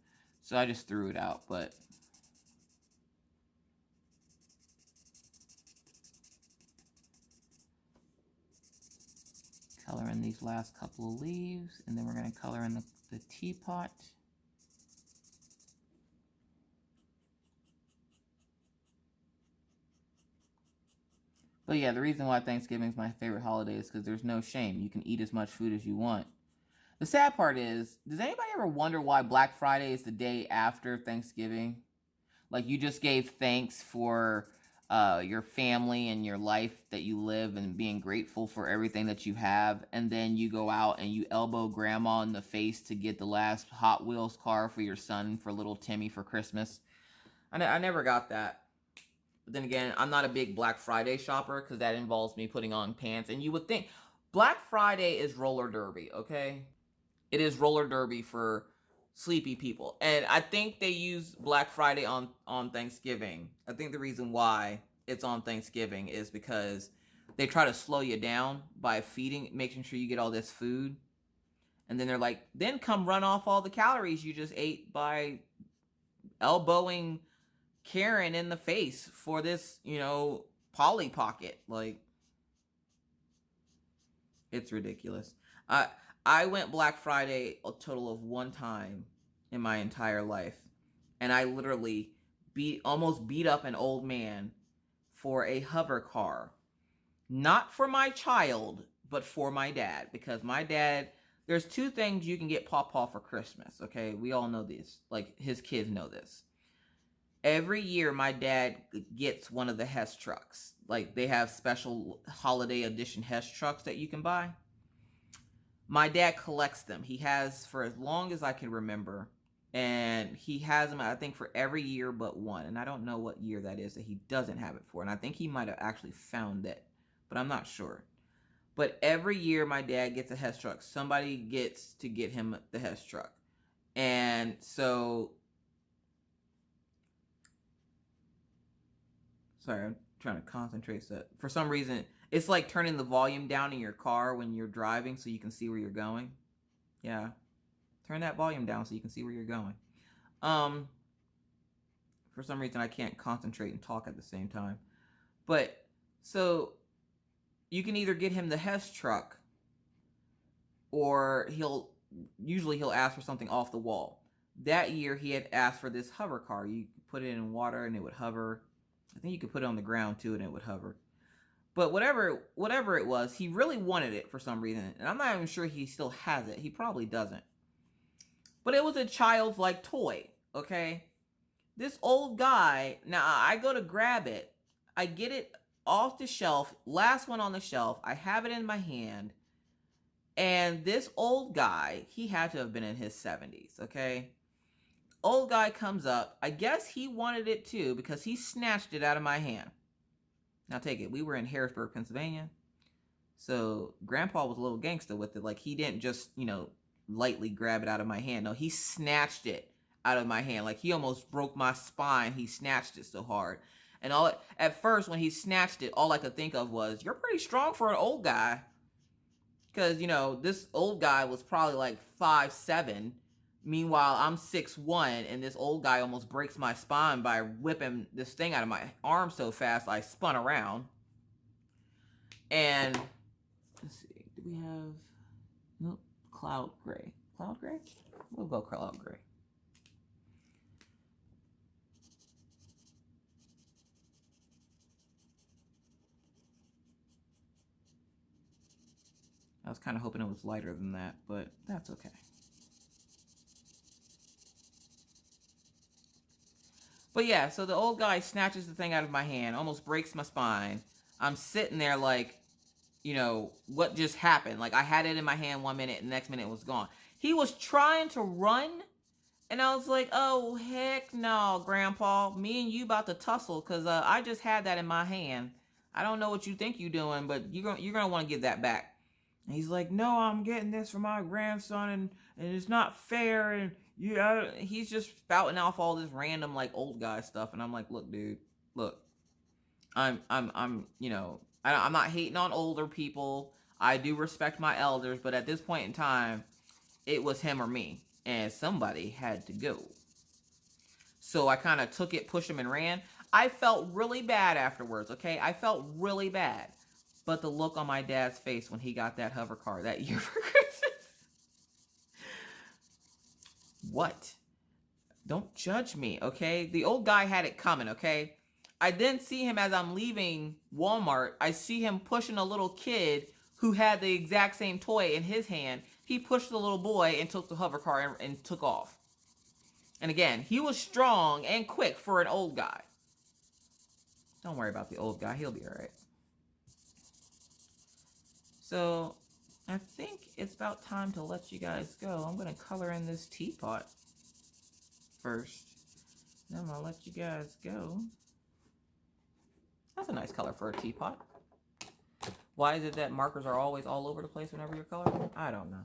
So I just threw it out. But color in these last couple of leaves, and then we're going to color in the teapot. But yeah, the reason why Thanksgiving is my favorite holiday is because there's no shame. You can eat as much food as you want. The sad part is, does anybody ever wonder why Black Friday is the day after Thanksgiving? Like, you just gave thanks for your family and your life that you live and being grateful for everything that you have. And then you go out and you elbow grandma in the face to get the last Hot Wheels car for your son, for little Timmy, for Christmas. I never got that. But then again, I'm not a big Black Friday shopper because that involves me putting on pants. And you would think Black Friday is roller derby, okay? It is roller derby for sleepy people. And I think they use Black Friday on Thanksgiving. I think the reason why it's on Thanksgiving is because they try to slow you down by making sure you get all this food. And then they're like, then come run off all the calories you just ate by elbowing Karen in the face for this, Polly Pocket. Like, it's ridiculous. I went Black Friday a total of one time in my entire life. And I literally almost beat up an old man for a hover car. Not for my child, but for my dad. Because my dad, there's two things you can get Pawpaw for Christmas, okay? We all know this. Like, his kids know this. Every year, my dad gets one of the Hess trucks. Like, they have special holiday edition Hess trucks that you can buy. My dad collects them. He has for as long as I can remember. And he has them, I think, for every year but one. And I don't know what year that is that he doesn't have it for. And I think he might have actually found it. But I'm not sure. But every year my dad gets a Hess truck. Somebody gets to get him the Hess truck. And so... Sorry, I'm trying to concentrate. So for some reason, it's like turning the volume down in your car when you're driving so you can see where you're going. Yeah. Turn that volume down so you can see where you're going. For some reason, I can't concentrate and talk at the same time. But, so, you can either get him the Hess truck, or usually he'll ask for something off the wall. That year, he had asked for this hover car. You could put it in water and it would hover. I think you could put it on the ground too and it would hover. But whatever it was, he really wanted it for some reason. And I'm not even sure he still has it. He probably doesn't. But it was a childlike toy, okay? This old guy, now I go to grab it. I get it off the shelf, last one on the shelf. I have it in my hand. And this old guy, he had to have been in his 70s, okay? Old guy comes up. I guess he wanted it too because he snatched it out of my hand. Now take it. We were in Harrisburg, Pennsylvania. So Grandpa was a little gangster with it. Like, he didn't just, lightly grab it out of my hand. No, he snatched it out of my hand. Like, he almost broke my spine. He snatched it so hard. And at first, when he snatched it, all I could think of was, you're pretty strong for an old guy. Because, this old guy was probably like 5'7". Meanwhile, I'm 6'1", and this old guy almost breaks my spine by whipping this thing out of my arm so fast I spun around. And, let's see, do we have... Nope, cloud gray. Cloud gray? We'll go cloud gray. I was kind of hoping it was lighter than that, but that's okay. But yeah, so the old guy snatches the thing out of my hand, almost breaks my spine. I'm sitting there like, what just happened? Like, I had it in my hand 1 minute, and the next minute it was gone. He was trying to run, and I was like, oh, heck no, Grandpa. Me and you about to tussle, because I just had that in my hand. I don't know what you think you're doing, but you're gonna want to give that back. And he's like, no, I'm getting this for my grandson, and it's not fair, and he's just spouting off all this random, like, old guy stuff, and I'm like, look, dude, look, I'm not hating on older people. I do respect my elders, but at this point in time, it was him or me, and somebody had to go. So I kind of took it, pushed him, and ran. I felt really bad afterwards, okay? I felt really bad. But the look on my dad's face when he got that hover car that year for Christmas. What? Don't judge me, okay? The old guy had it coming, okay? I then see him as I'm leaving Walmart. I see him pushing a little kid who had the exact same toy in his hand. He pushed the little boy and took the hover car and took off. And again, he was strong and quick for an old guy. Don't worry about the old guy. He'll be all right. So, I think it's about time to let you guys go. I'm going to color in this teapot first. Then I'm going to let you guys go. That's a nice color for a teapot. Why is it that markers are always all over the place whenever you're coloring? I don't know.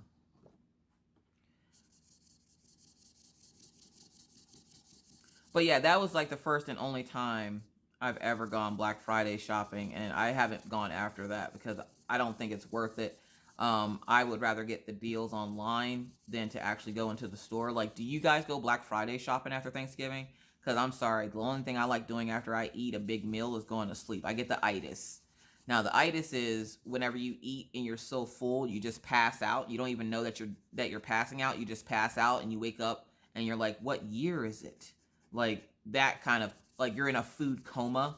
But yeah, that was like the first and only time I've ever gone Black Friday shopping, and I haven't gone after that because I don't think it's worth it. I would rather get the deals online than to actually go into the store. Like, do you guys go Black Friday shopping after Thanksgiving? Because I'm sorry, the only thing I like doing after I eat a big meal is going to sleep. I get the itis. Now, the itis is whenever you eat and you're so full, you just pass out. You don't even know that you're passing out. You just pass out and you wake up and you're like, what year is it? Like that kind of, like you're in a food coma.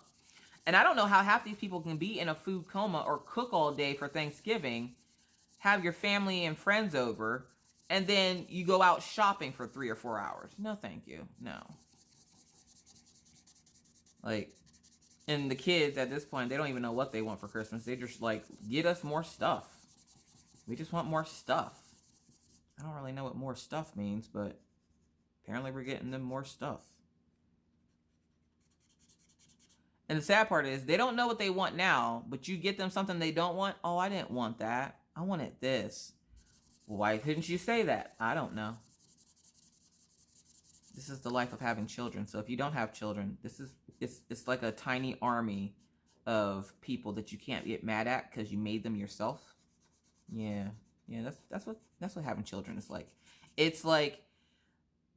And I don't know how half these people can be in a food coma or cook all day for Thanksgiving, have your family and friends over, and then you go out shopping for 3 or 4 hours. No, thank you. No. Like, and the kids at this point, they don't even know what they want for Christmas. They just like, get us more stuff. We just want more stuff. I don't really know what more stuff means, but apparently we're getting them more stuff. And the sad part is they don't know what they want now, but you get them something they don't want. Oh, I didn't want that. I wanted this. Well, why couldn't you say that? I don't know. This is the life of having children. So if you don't have children, it's like a tiny army of people that you can't get mad at because you made them yourself. Yeah, that's what having children is like. It's like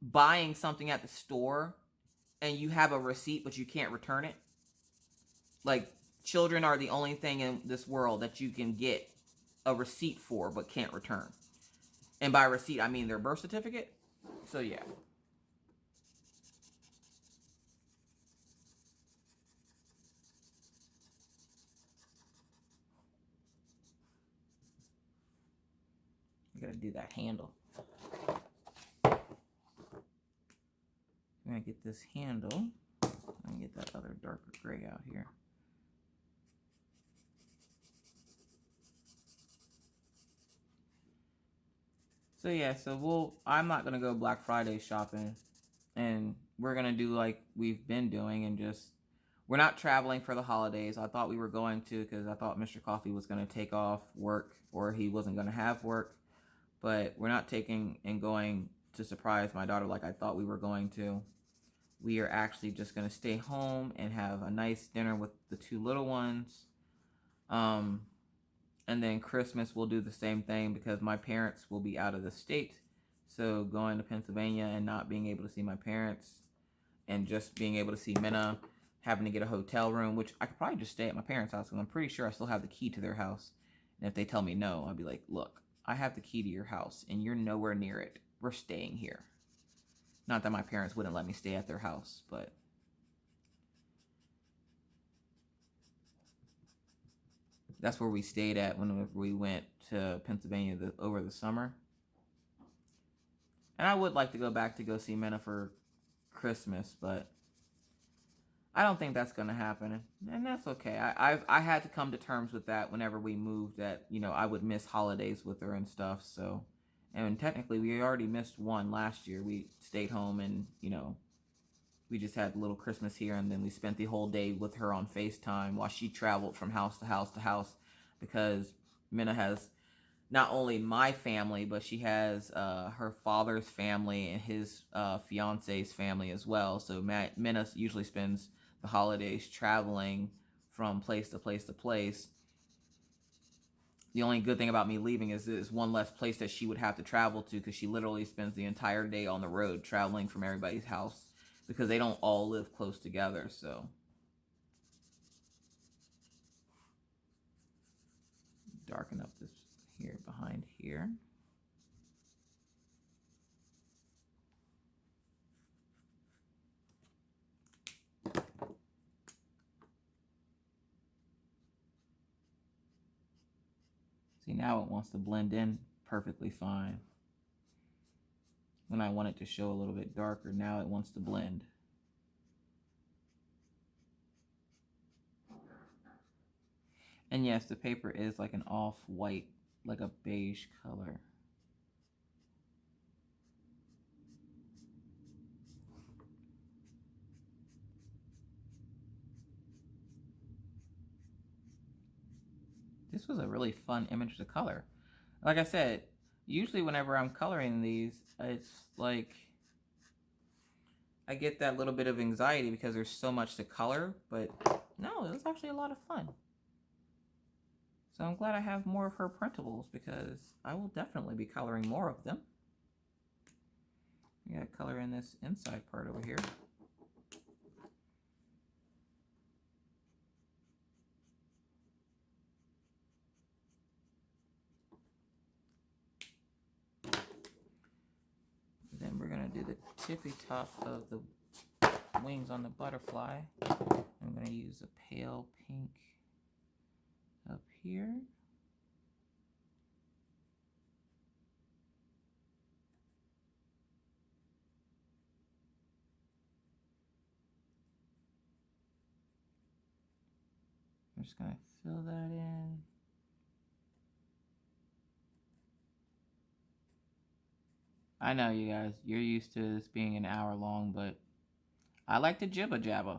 buying something at the store and you have a receipt but you can't return it. Like, children are the only thing in this world that you can get a receipt for but can't return. And by receipt, I mean their birth certificate. So, yeah. You gotta do that handle. I'm gonna get this handle. I'm gonna get that other darker gray out here. So yeah, I'm not gonna go Black Friday shopping, and we're gonna do like we've been doing and just, we're not traveling for the holidays. I thought we were going to because I thought Mr. Coffee was gonna take off work or he wasn't gonna have work, but we're not taking and going to surprise my daughter like I thought we were going to. We are actually just gonna stay home and have a nice dinner with the 2 little ones. And then Christmas we'll do the same thing because my parents will be out of the state. So going to Pennsylvania and not being able to see my parents and just being able to see Minna, having to get a hotel room, which I could probably just stay at my parents' house because I'm pretty sure I still have the key to their house. And if they tell me no, I'll be like, look, I have the key to your house and you're nowhere near it. We're staying here. Not that my parents wouldn't let me stay at their house, but that's where we stayed at when we went to Pennsylvania over the summer. And I would like to go back to go see Minna for Christmas, but I don't think that's going to happen. And that's okay. I had to come to terms with that whenever we moved, that, you know, I would miss holidays with her and stuff. So, and technically we already missed one last year. We stayed home and, you know, we just had a little Christmas here, and then we spent the whole day with her on FaceTime while she traveled from house to house to house, because Minna has not only my family, but she has her father's family and his fiance's family as well. So Minna usually spends the holidays traveling from place to place to place. The only good thing about me leaving is there's one less place that she would have to travel to, because she literally spends the entire day on the road traveling from everybody's house, because they don't all live close together. So darken up this here behind here. See, now it wants to blend in perfectly fine. When I want it to show a little bit darker, now it wants to blend. And yes, the paper is like an off-white, like a beige color. This was a really fun image to color. Like I said, usually whenever I'm coloring these, it's like I get that little bit of anxiety because there's so much to color, but no, it was actually a lot of fun. So I'm glad I have more of her printables because I will definitely be coloring more of them. We got color in this inside part over here. Then we're going to do the tippy top of the wings on the butterfly. I'm going to use a pale pink up here. I'm just going to fill that in. I know, you guys, you're used to this being an hour long, but I like to jibba jabba.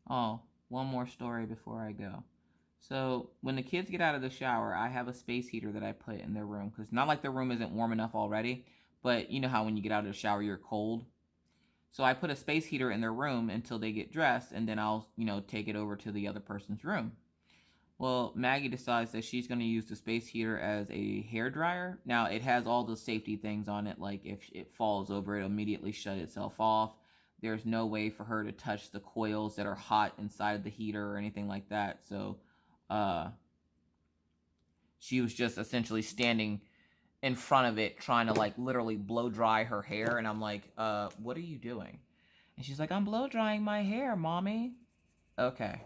Oh, one more story before I go. So when the kids get out of the shower, I have a space heater that I put in their room, because not like their room isn't warm enough already, but you know how when you get out of the shower, you're cold. So I put a space heater in their room until they get dressed, and then I'll, take it over to the other person's room. Well, Maggie decides that she's going to use the space heater as a hair dryer. Now, it has all the safety things on it, like if it falls over, it'll immediately shut itself off. There's no way for her to touch the coils that are hot inside of the heater or anything like that. So, she was just essentially standing in front of it trying to, like, literally blow dry her hair. And I'm like, what are you doing? And she's like, I'm blow drying my hair, Mommy. Okay.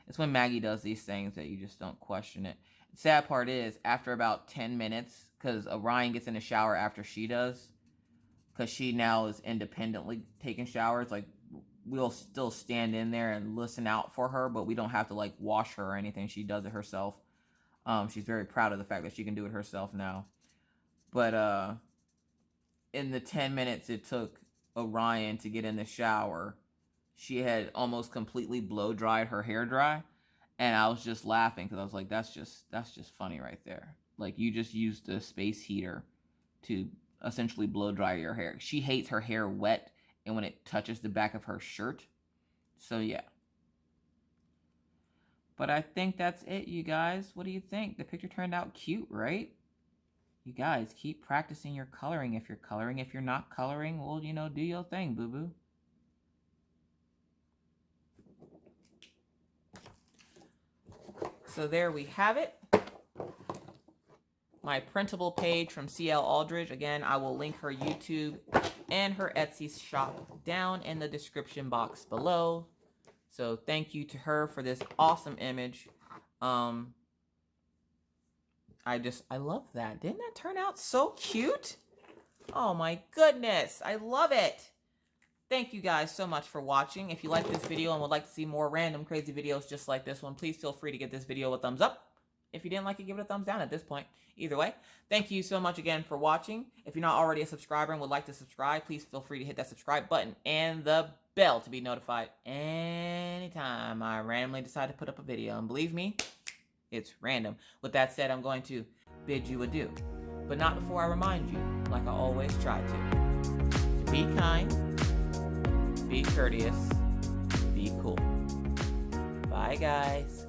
It's when Maggie does these things that you just don't question it. The sad part is, after about 10 minutes, because Orion gets in the shower after she does, because she now is independently taking showers, like, we'll still stand in there and listen out for her, but we don't have to, like, wash her or anything. She does it herself. She's very proud of the fact that she can do it herself now. But in the 10 minutes it took Orion to get in the shower, she had almost completely blow dried her hair dry, and I was just laughing because I was like, that's just funny right there. Like, you just used the space heater to essentially blow dry your hair. She hates her hair wet and when it touches the back of her shirt. So yeah. But I think that's it, you guys. What do you think? The picture turned out cute, right? You guys, keep practicing your coloring if you're coloring. If you're not coloring, well, do your thing, boo-boo. So there we have it. My printable page from CL Aldridge. Again, I will link her YouTube and her Etsy shop down in the description box below. So thank you to her for this awesome image. I love that. Didn't that turn out so cute? Oh my goodness. I love it. Thank you guys so much for watching. If you like this video and would like to see more random crazy videos just like this one, please feel free to give this video a thumbs up. If you didn't like it, give it a thumbs down at this point. Either way, thank you so much again for watching. If you're not already a subscriber and would like to subscribe, please feel free to hit that subscribe button and the bell to be notified anytime I randomly decide to put up a video. And believe me, it's random. With that said, I'm going to bid you adieu. But not before I remind you, like I always try to be kind, be courteous, be cool. Bye, guys.